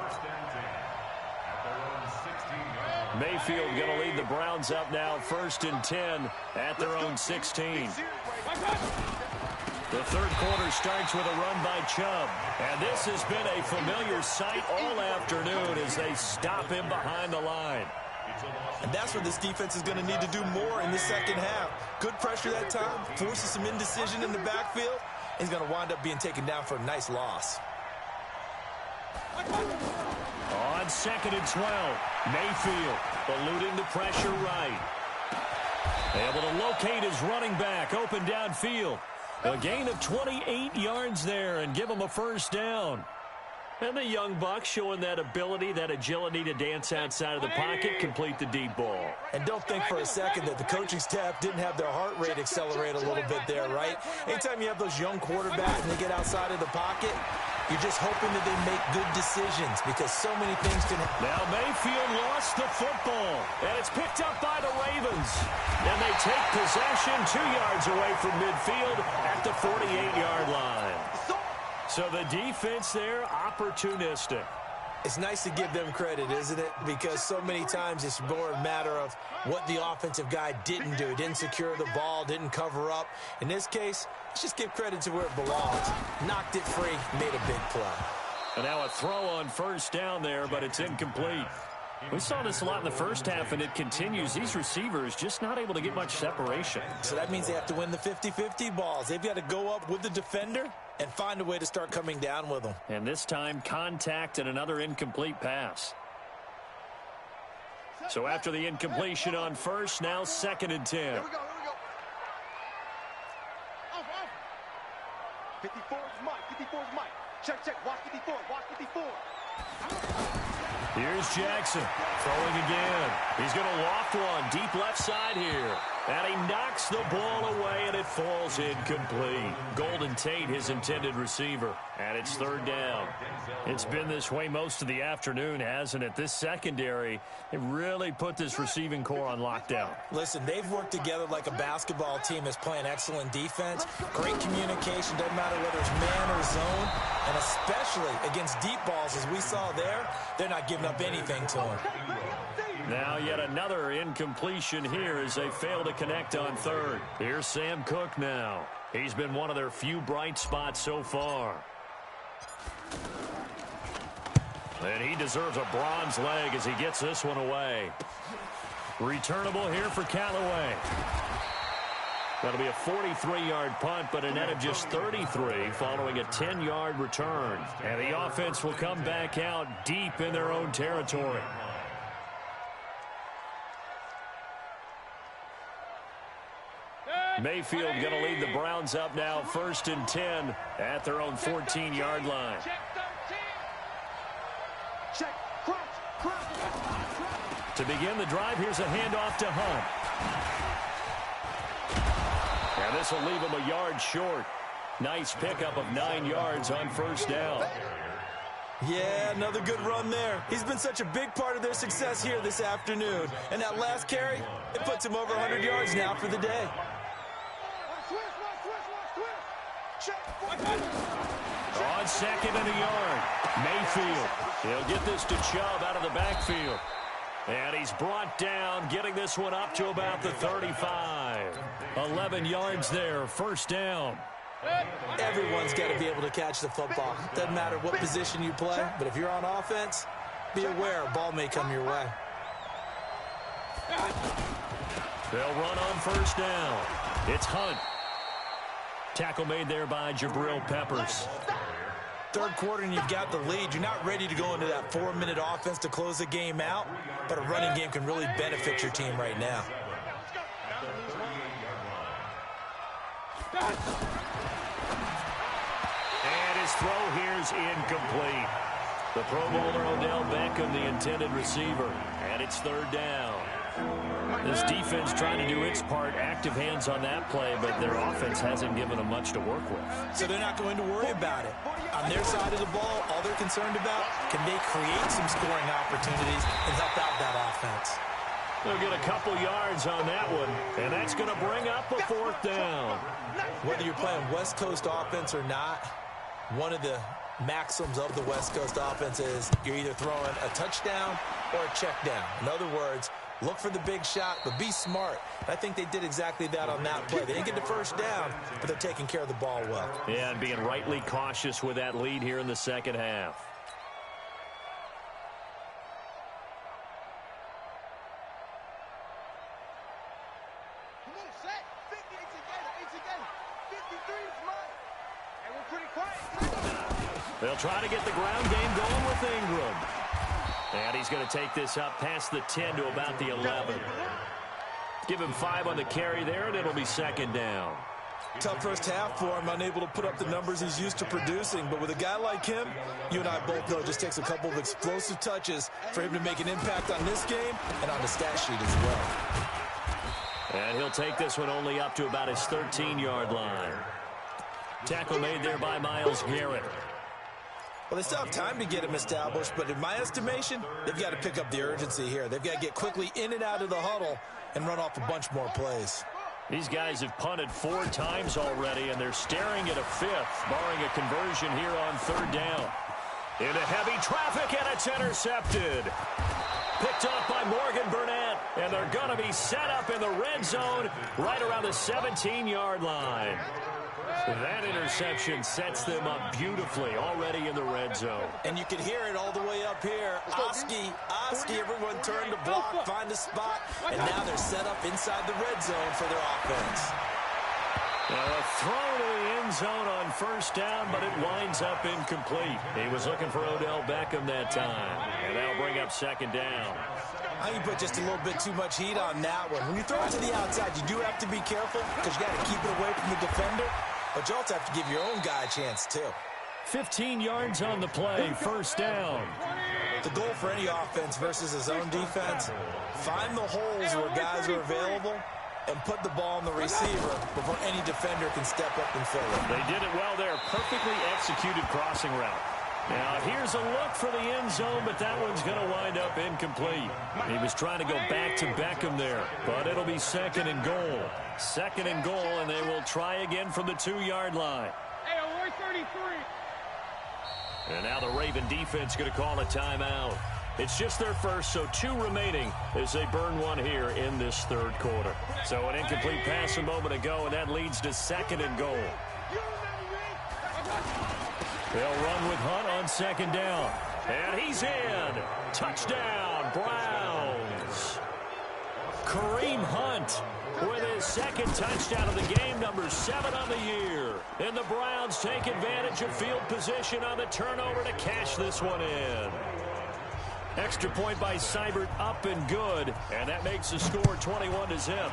Speaker 7: Mayfield going to lead the Browns up now 1st and 10 at their own 16. The third quarter starts with a run by Chubb. And this has been a familiar sight all afternoon as they stop him behind the line.
Speaker 8: And that's what this defense is going to need to do more in the second half. Good pressure that time, forces some indecision in the backfield. He's going to wind up being taken down for a nice loss.
Speaker 7: On 2nd and 12, Mayfield eluding the pressure right. Able to locate his running back open downfield. A gain of 28 yards there and give him a first down. And the young buck showing that ability, that agility to dance outside of the pocket, complete the deep ball.
Speaker 8: And don't think for a second that the coaching staff didn't have their heart rate accelerate a little bit there, right? Anytime you have those young quarterbacks and they get outside of the pocket, you're just hoping that they make good decisions because so many things can happen.
Speaker 7: Now Mayfield lost the football, and it's picked up by the Ravens. And they take possession 2 yards away from midfield at the 48-yard line. So the defense there, opportunistic.
Speaker 8: It's nice to give them credit, isn't it? Because so many times it's more a matter of what the offensive guy didn't do. Didn't secure the ball, didn't cover up. In this case, let's just give credit to where it belongs. Knocked it free, made a big play.
Speaker 7: And now a throw on first down there, but it's incomplete. We saw this a lot in the first half, and it continues. These receivers just not able to get much separation.
Speaker 8: So that means they have to win the 50-50 balls. They've got to go up with the defender and find a way to start coming down with them.
Speaker 7: And this time, contact and another incomplete pass. So after the incompletion on first, now 2nd and 10.
Speaker 2: Here we go. 54 is Mike. 54 is Mike. Check, check. Watch 54. Watch 54.
Speaker 7: Here's Jackson throwing again. He's going to loft one deep left side here. And he knocks the ball away, and it falls incomplete. Golden Tate, his intended receiver. And it's third down. It's been this way most of the afternoon, hasn't it? This secondary, it really put this receiving core on lockdown.
Speaker 8: Listen, they've worked together like a basketball team that's playing excellent defense. Great communication, doesn't matter whether it's man or zone. And especially against deep balls, as we saw there, they're not giving up anything to them.
Speaker 7: Now yet another incompletion here as they fail to connect on third. Here's Sam Cook now. He's been one of their few bright spots so far. And he deserves a bronze leg as he gets this one away. Returnable here for Callaway. That'll be a 43-yard punt, but a net of just 33 following a 10-yard return. And the offense will come back out deep in their own territory. Mayfield going to lead the Browns up now, 1st and 10 at their own 14-yard line. To begin the drive, here's a handoff to Hunt. And this will leave him a yard short. Nice pickup of 9 yards on first down.
Speaker 8: Yeah, another good run there. He's been such a big part of their success here this afternoon. And that last carry, it puts him over 100 yards now for the day.
Speaker 7: On second and a yard, Mayfield. He'll get this to Chubb out of the backfield. And he's brought down, getting this one up to about the 35. 11 yards there, first down.
Speaker 8: Everyone's got to be able to catch the football. Doesn't matter what position you play, but if you're on offense, be aware a ball may come your way.
Speaker 7: They'll run on first down. It's Hunt. Tackle made there by Jabril Peppers.
Speaker 8: Third quarter and you've got the lead. You're not ready to go into that 4-minute offense to close the game out, but a running game can really benefit your team right now.
Speaker 7: And his throw here's incomplete. The Pro Bowler Odell Beckham, the intended receiver, and it's third down. This defense trying to do its part, active hands on that play, but their offense hasn't given them much to work with.
Speaker 8: So they're not going to worry about it. On their side of the ball, all they're concerned about, can they create some scoring opportunities and help out that offense?
Speaker 7: They'll get a couple yards on that one, and that's going to bring up a fourth down.
Speaker 8: Whether you're playing West Coast offense or not, one of the maxims of the West Coast offense is you're either throwing a touchdown or a check down. In other words, look for the big shot, but be smart. I think they did exactly that on that play. They didn't get the first down, but they're taking care of the ball well.
Speaker 7: Yeah, and being rightly cautious with that lead here in the second half.
Speaker 2: Come on, set. 50 together. 53 is mine. And we're pretty quiet.
Speaker 7: They'll try to get the ground game going with Ingram. And he's going to take this up past the 10 to about the 11. Give him 5 on the carry there, and it'll be second down.
Speaker 8: Tough first half for him, unable to put up the numbers he's used to producing. But with a guy like him, you and I both know it just takes a couple of explosive touches for him to make an impact on this game and on the stat sheet as well.
Speaker 7: And he'll take this one only up to about his 13-yard line. Tackle made there by Myles Garrett.
Speaker 8: Well, they still have time to get him established, but in my estimation, they've got to pick up the urgency here. They've got to get quickly in and out of the huddle and run off a bunch more plays.
Speaker 7: These guys have punted 4 times already, and they're staring at a 5th, barring a conversion here on third down. Into heavy traffic, and it's intercepted. Picked off by Morgan Burnett, and they're going to be set up in the red zone right around the 17-yard line. That interception sets them up beautifully already in the red zone.
Speaker 8: And you can hear it all the way up here. Oski, everyone turned to block, find a spot, and now they're set up inside the red zone for their offense.
Speaker 7: Well, a throw to the end zone on first down, but it winds up incomplete. He was looking for Odell Beckham that time, and that'll bring up second down.
Speaker 8: I think you put just a little bit too much heat on that one. When you throw it to the outside, you do have to be careful because you got to keep it away from the defender. but you also have to give your own guy a chance, too.
Speaker 7: 15 yards on the play, first down.
Speaker 8: The goal for any offense versus his own defense, find the holes where guys are available and put the ball on the receiver before any defender can step up and fill it.
Speaker 7: They did it well there. Perfectly executed crossing route. Now, here's a look for the end zone, but that one's going to wind up incomplete. He was trying to go back to Beckham there, but it'll be second and goal. Second and goal, and they will try again from the 2-yard line.
Speaker 2: Hey, we're 33.
Speaker 7: And now the Raven defense going to call a timeout. It's just their first, so 2 remaining as they burn one here in this third quarter. So an incomplete pass a moment ago, and that leads to second and goal. They'll run with Hunt on second down. And he's in. Touchdown, Browns. Kareem Hunt with his second touchdown of the game, number 7 on the year. And the Browns take advantage of field position on the turnover to cash this one in. Extra point by Seibert, up and good. And that makes the score 21-0.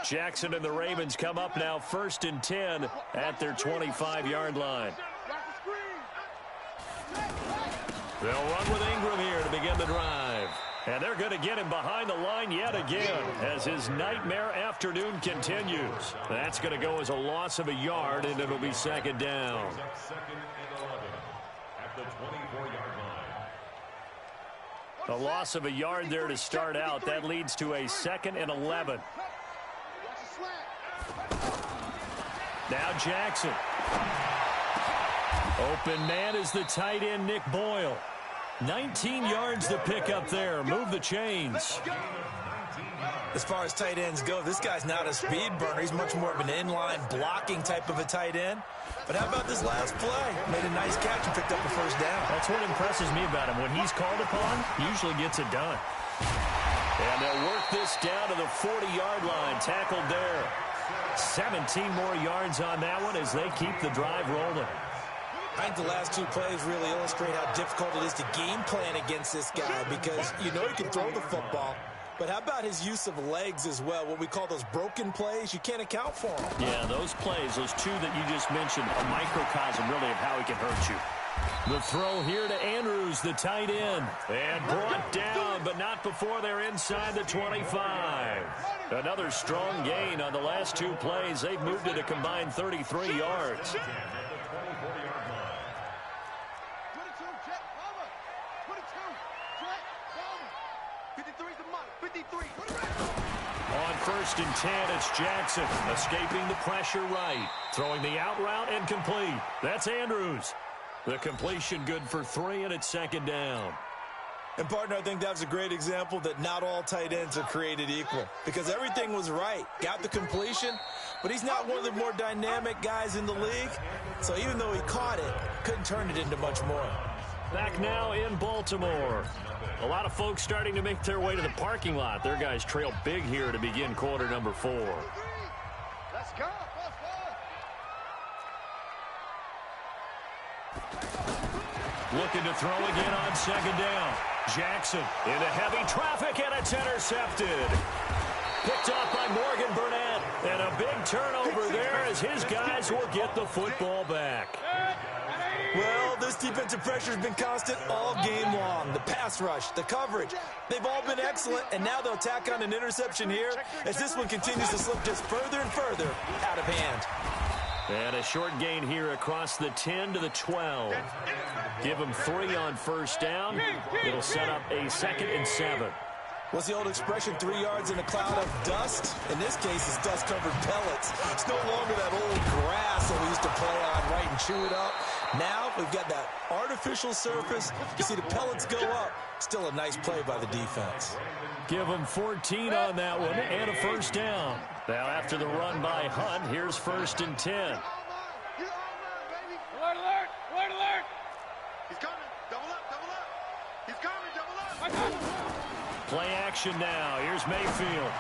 Speaker 7: Jackson and the Ravens come up now first and 10 at their 25-yard line. They'll run with Ingram here to begin the drive. And they're going to get him behind the line yet again as his nightmare afternoon continues. That's going to go as a loss of a yard, and it'll be second down.
Speaker 6: Second and 11 at the 24-yard line.
Speaker 7: A loss of a yard there to start out. That leads to a second and 11. Now Jackson. Open man is the tight end, Nick Boyle. 19 yards to pick up there. Move the chains.
Speaker 8: As far as tight ends go, this guy's not a speed burner. He's much more of an inline blocking type of a tight end. But how about this last play? Made a nice catch and picked up a first down.
Speaker 7: That's what impresses me about him. When he's called upon, he usually gets it done. And they'll work this down to the 40-yard line. Tackled there. 17 more yards on that one as they keep the drive rolling.
Speaker 8: I think the last 2 plays really illustrate how difficult it is to game plan against this guy because you know he can throw the football. But how about his use of legs as well? What we call those broken plays, you can't account for them.
Speaker 7: Yeah, those plays, those 2 that you just mentioned, a microcosm really of how he can hurt you. The throw here to Andrews, the tight end. And brought down, but not before they're inside the 25. Another strong gain on the last 2 plays. They've moved it a combined 33 yards. On first and 10, it's Jackson escaping the pressure right. Throwing the out route and complete. That's Andrews. The completion good for 3, and it's second down.
Speaker 8: And, partner, I think that was a great example that not all tight ends are created equal because everything was right. Got the completion, but he's not one of the more dynamic guys in the league. So even though he caught it, couldn't turn it into much more.
Speaker 7: Back now in Baltimore. A lot of folks starting to make their way to the parking lot. Their guys trail big here to begin quarter number 4.
Speaker 2: Let's go.
Speaker 7: Looking to throw again on second down. Jackson into heavy traffic, and it's intercepted. Picked off by Morgan Burnett. And a big turnover there as his guys will get the football back.
Speaker 8: Well, this defensive pressure has been constant all game long. The pass rush, the coverage, they've all been excellent, and now they'll tack on an interception here as this one continues to slip just further and further out of hand.
Speaker 7: And a short gain here across the 10 to the 12. Give them 3 on first down. It'll set up a second and 7.
Speaker 8: What's the old expression, 3 yards in a cloud of dust? In this case, it's dust-covered pellets. It's no longer that old grass that we used to play on, right, and chew it up. Now we've got that artificial surface. You see the pellets go up. Still a nice play by the defense.
Speaker 7: Give them 14 on that one and a first down. Now after the run by Hunt, here's first and 10.
Speaker 2: Alert, alert! Alert, alert! He's coming. Double up. He's coming, double up.
Speaker 7: Play action now. Here's Mayfield.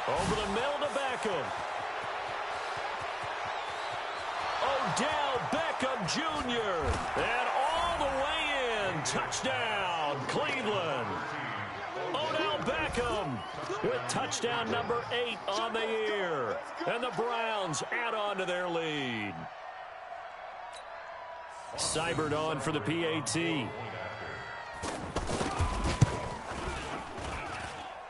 Speaker 7: Over the middle to Beckham. Odell Beckham Jr. And all the way in. Touchdown, Cleveland. Odell Beckham with touchdown number 8 on the year. And the Browns add on to their lead. Seibert on for the PAT.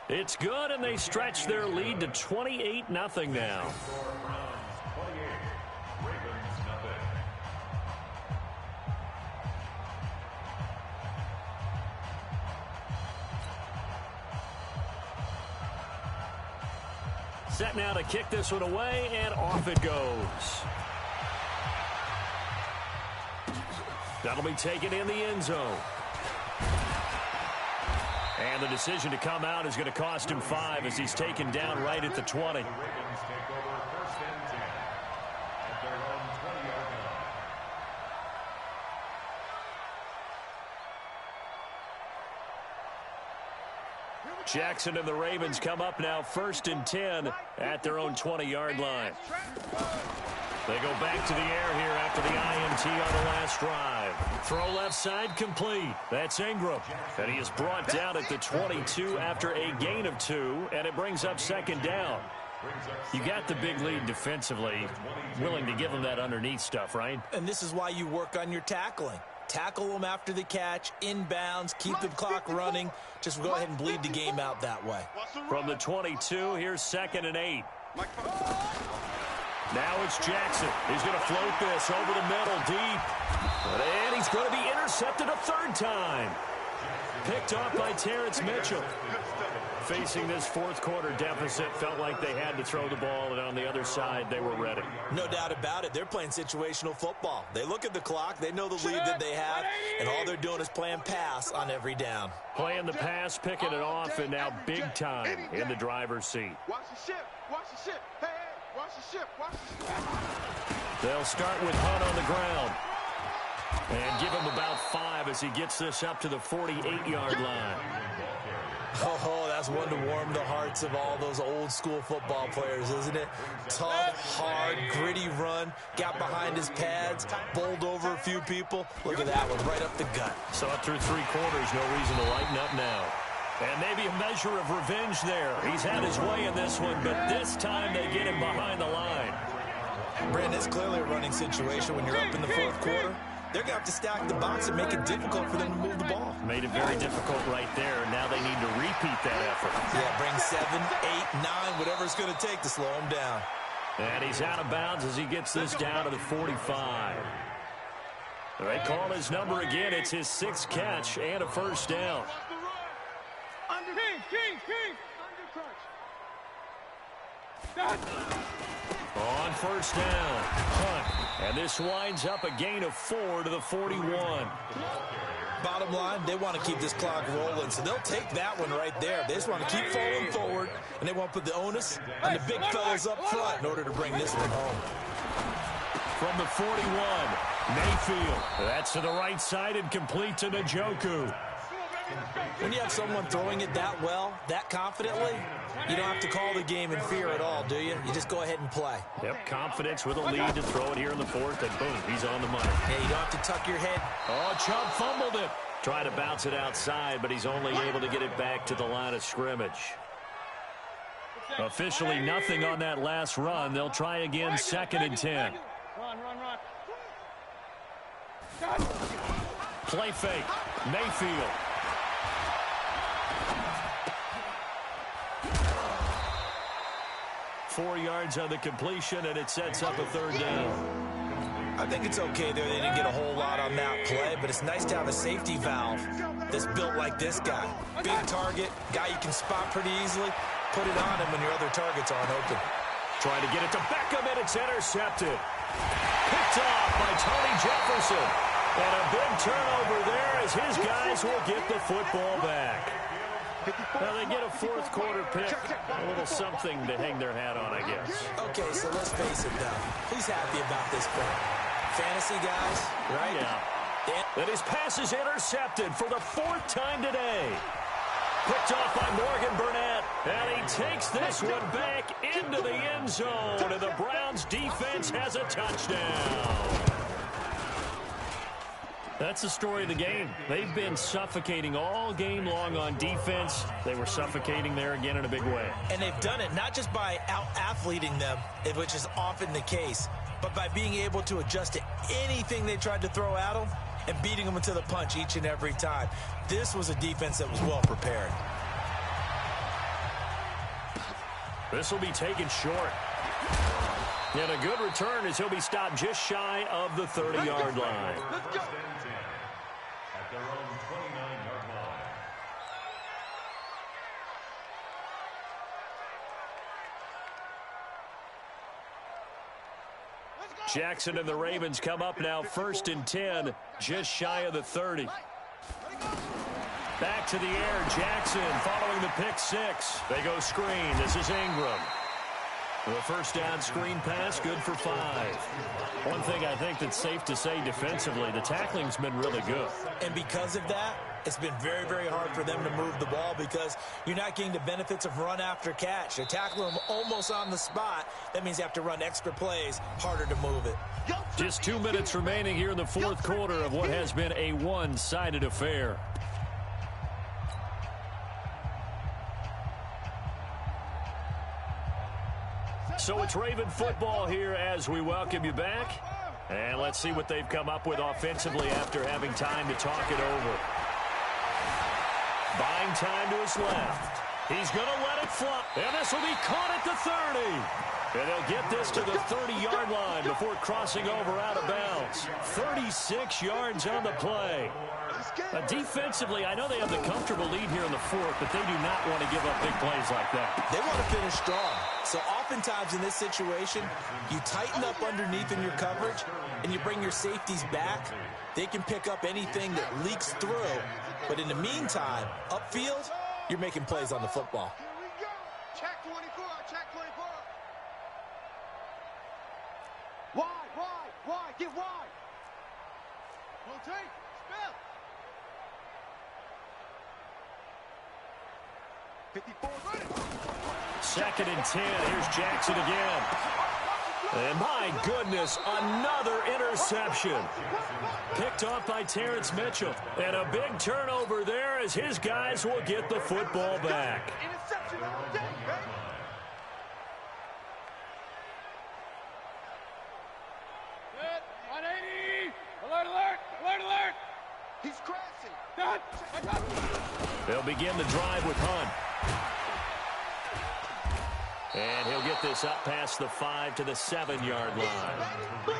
Speaker 7: It's good, and they stretch their lead to 28-0 now. Set now to kick this one away, and off it goes. That'll be taken in the end zone. And the decision to come out is going to cost him 5 as he's taken down right at the 20. Jackson and the Ravens come up now 1st and 10 at their own 20-yard line. They go back to the air here after the INT on the last drive. Throw left side complete. That's Ingram. And he is brought down at the 22 after a gain of 2, and it brings up 2nd down. You got the big lead defensively. Willing to give them that underneath stuff, right?
Speaker 8: And this is why you work on your tackling. Tackle them after the catch, inbounds, keep the clock running. Just go ahead and bleed the game out that way.
Speaker 7: From the 22, here's 2nd and 8. Now it's Jackson. He's going to float this over the middle, deep. And he's going to be intercepted a 3rd time. Picked off by Terrence Mitchell. Facing this 4th quarter deficit, felt like they had to throw the ball, and on the other side, they were ready.
Speaker 8: No doubt about it. They're playing situational football. They look at the clock, they know the lead that they have, and all they're doing is playing pass on every down.
Speaker 7: Playing the pass, picking it off, and now big time in the driver's seat.
Speaker 2: Watch the ship. Watch the ship. Hey, watch the ship. Watch the ship.
Speaker 7: They'll start with Hunt on the ground. And give him about 5 as he gets this up to the 48-yard line.
Speaker 8: Oh, that's one to warm the hearts of all those old school football players, isn't it? Tough, hard, gritty run, got behind his pads, bowled over a few people. Look at that one, right up the gut.
Speaker 7: So up through 3 quarters, no reason to lighten up now. And maybe a measure of revenge there. He's had his way in this one, but this time they get him behind the line.
Speaker 8: Brandon, it's clearly a running situation when you're up in the 4th quarter. They're going to have to stack the box and make it difficult for them to move the ball.
Speaker 7: Made it very difficult right there. Now they need to repeat that effort.
Speaker 8: Yeah, bring 7, 8, 9, whatever it's going to take to slow him down.
Speaker 7: And he's out of bounds as he gets this down to the 45. They call his number again. It's his 6th catch and a 1st down. On 1st down, Hunt. And this winds up a gain of 4 to the 41.
Speaker 8: Bottom line, they want to keep this clock rolling, so they'll take that one right there. They just want to keep falling forward, and they want to put the onus on the big fellas up front in order to bring this one home.
Speaker 7: From the 41, Mayfield. That's to the right side and complete to Njoku.
Speaker 8: When you have someone throwing it that well, that confidently, you don't have to call the game in fear at all, do you? You just go ahead and play.
Speaker 7: Yep, confidence with a lead to throw it here in the 4th, and boom, he's on the money.
Speaker 8: Yeah, you don't have to tuck your head.
Speaker 7: Oh, Chubb fumbled it. Tried to bounce it outside, but he's only able to get it back to the line of scrimmage. Officially nothing on that last run. They'll try again, 2nd and 10.
Speaker 2: Run.
Speaker 7: Play fake. Mayfield. Four yards on the completion, and it sets up a 3rd down.
Speaker 8: I think it's okay there. They didn't get a whole lot on that play, but it's nice to have a safety valve that's built like this guy. Big target, guy you can spot pretty easily. Put it on him when your other targets aren't open.
Speaker 7: Trying to get it to Beckham, and it's intercepted. Picked off by Tony Jefferson. And a big turnover there as his guys will get the football back. Now they get a 4th quarter pick, a little something to hang their hat on, I guess.
Speaker 8: Okay, so let's face it, though. Who's happy about this play? Fantasy guys, right?
Speaker 7: Yeah. And his pass is intercepted for the 4th time today. Picked off by Morgan Burnett. And he takes this one back into the end zone, and the Browns defense has a touchdown. That's the story of the game. They've been suffocating all game long on defense. They were suffocating there again in a big way.
Speaker 8: And they've done it not just by out-athleting them, which is often the case, but by being able to adjust to anything they tried to throw at them and beating them to the punch each and every time. This was a defense that was well prepared.
Speaker 7: This will be taken short. And a good return as he'll be stopped just shy of the 30-yard line.
Speaker 6: At their own 29-yard line.
Speaker 7: Jackson and the Ravens come up now 1st and 10, just shy of the 30. Back to the air, Jackson following the pick six. They go screen. This is Ingram. The first down screen pass, good for 5. One thing I think that's safe to say defensively, the tackling's been really good.
Speaker 8: And because of that, it's been very, very hard for them to move the ball because you're not getting the benefits of run after catch. They're tackling them almost on the spot. That means you have to run extra plays, harder to move it.
Speaker 7: Just 2 minutes remaining here in the fourth quarter of what has been a one-sided affair. So it's Raven football here as we welcome you back. And let's see what they've come up with offensively after having time to talk it over. Buying time to his left. He's going to let it fly. And this will be caught at the 30. And they'll get this to the 30-yard line before crossing over out of bounds. 36 yards on the play. Defensively, I know they have the comfortable lead here in the fourth, but they do not want to give up big plays like that.
Speaker 8: They want to finish strong. So oftentimes in this situation, you tighten up underneath in your coverage, and you bring your safeties back. They can pick up anything that leaks through. But in the meantime, upfield, you're making plays on the football.
Speaker 2: Here we go. Check 24. Check 24. Wide. Get wide. Rotate. Spell. 54.
Speaker 7: Second and 10. Here's Jackson again. And my goodness, another interception. Picked off by Terrence Mitchell. And a big turnover there as his guys will get the football back.
Speaker 2: Interception all day, baby. Good. 180. Alert. He's crashing.
Speaker 7: They'll begin the drive with Hunt. And he'll get this up past the 5 to the 7-yard line.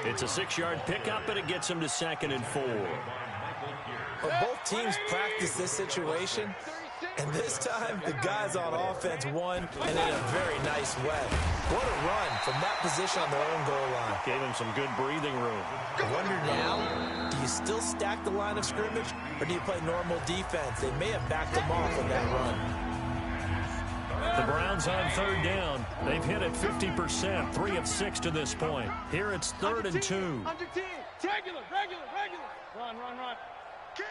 Speaker 7: It's a 6-yard pickup, and it gets him to 2nd and 4.
Speaker 8: Well, both teams practice this situation, and this time the guys on offense won, and in a very nice way. What a run from that position on their own goal line.
Speaker 7: Gave him some good breathing room.
Speaker 8: I wonder now, do you still stack the line of scrimmage, or do you play normal defense? They may have backed them off on that run.
Speaker 7: The Browns on 3rd down. They've hit it 50%, 3 of 6 to this point. Here it's 3rd and 2.
Speaker 2: Under 10. Regular. Run. Kill.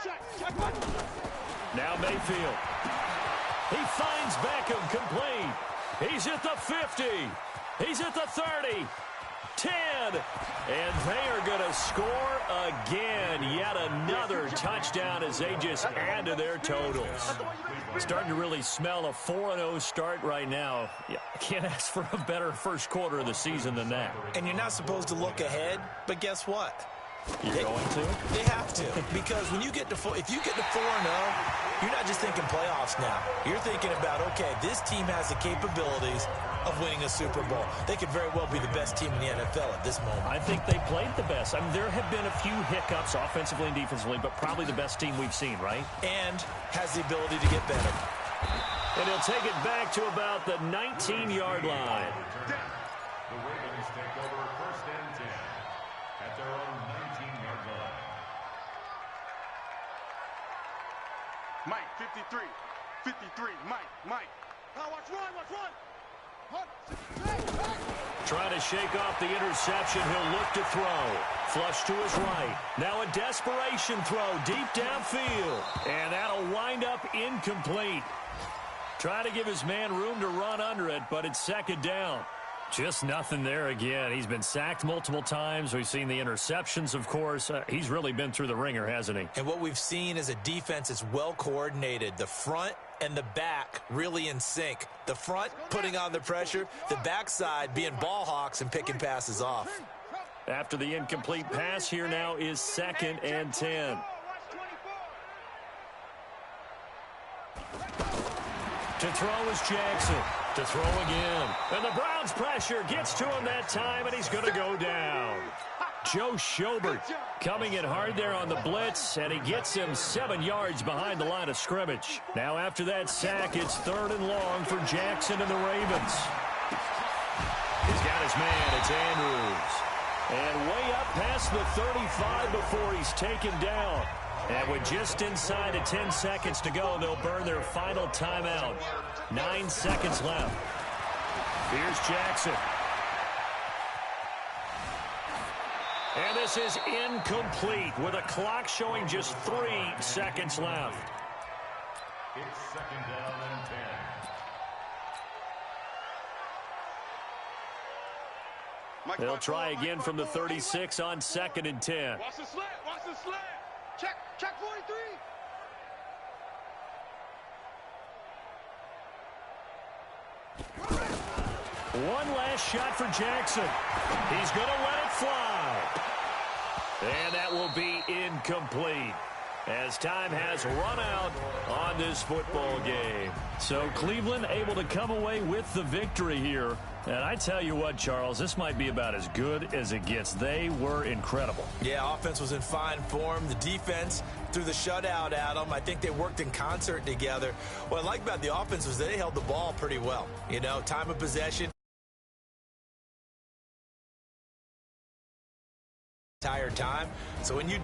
Speaker 2: Check.
Speaker 7: Now Mayfield. He finds Beckham complete. He's at the 50. He's at the 30. 10. And they are going to score again. Yet another touchdown as they just add to their totals. Starting to really smell a 4-0 start right now. Yeah, I can't ask for a better first quarter of the season than that.
Speaker 8: And you're not supposed to look ahead, but guess what?
Speaker 7: You're going to?
Speaker 8: They have to, because when you get to if you get to 4-0, you're not just thinking playoffs now. You're thinking about, okay, this team has the capabilities of winning a Super Bowl. They could very well be the best team in the NFL at this moment.
Speaker 7: I think they played the best. I mean, there have been a few hiccups offensively and defensively, but probably the best team we've seen, right?
Speaker 8: And has the ability to get better.
Speaker 7: And he'll take it back to about the 19-yard line.
Speaker 6: The Ravens take over 1st and 10 at their own 19-yard line.
Speaker 2: Mike, 53, Mike. Now watch run.
Speaker 7: Trying to shake off the interception. He'll look to throw. Flush to his right. Now a desperation throw deep downfield. And that'll wind up incomplete. Trying to give his man room to run under it, but it's second down. Just nothing there again. He's been sacked multiple times. We've seen the interceptions, of course. He's really been through the ringer, hasn't he?
Speaker 8: And what we've seen is a defense that's well coordinated. The front and the back really in sync. The front putting on the pressure, the backside being ball hawks and picking passes off.
Speaker 7: After the incomplete pass, here now is 2nd and 10. To throw is Jackson. To throw again. And the Browns pressure gets to him that time, and he's going to go down. Joe Schobert coming in hard there on the blitz, and he gets him 7 yards behind the line of scrimmage. Now after that sack, it's 3rd and long for Jackson and the Ravens. He's got his man. It's Andrews. And way up past the 35 before he's taken down. And with just inside of 10 seconds to go, they'll burn their final timeout. 9 seconds left. Here's Jackson. And this is incomplete with a clock showing just 3 seconds left.
Speaker 6: It's 2nd down and 10.
Speaker 7: They'll try again from the 36 on 2nd and 10.
Speaker 2: Watch the slant. Watch the slant. Check 43.
Speaker 7: One last shot for Jackson. He's going to let it fly. And that will be incomplete, as time has run out on this football game. So Cleveland able to come away with the victory here. And I tell you what, Charles, this might be about as good as it gets. They were incredible.
Speaker 8: Yeah, offense was in fine form. The defense through the shutout, Adam, I think they worked in concert together. What I like about the offense was they held the ball pretty well. You know, time of possession. Entire time. So when you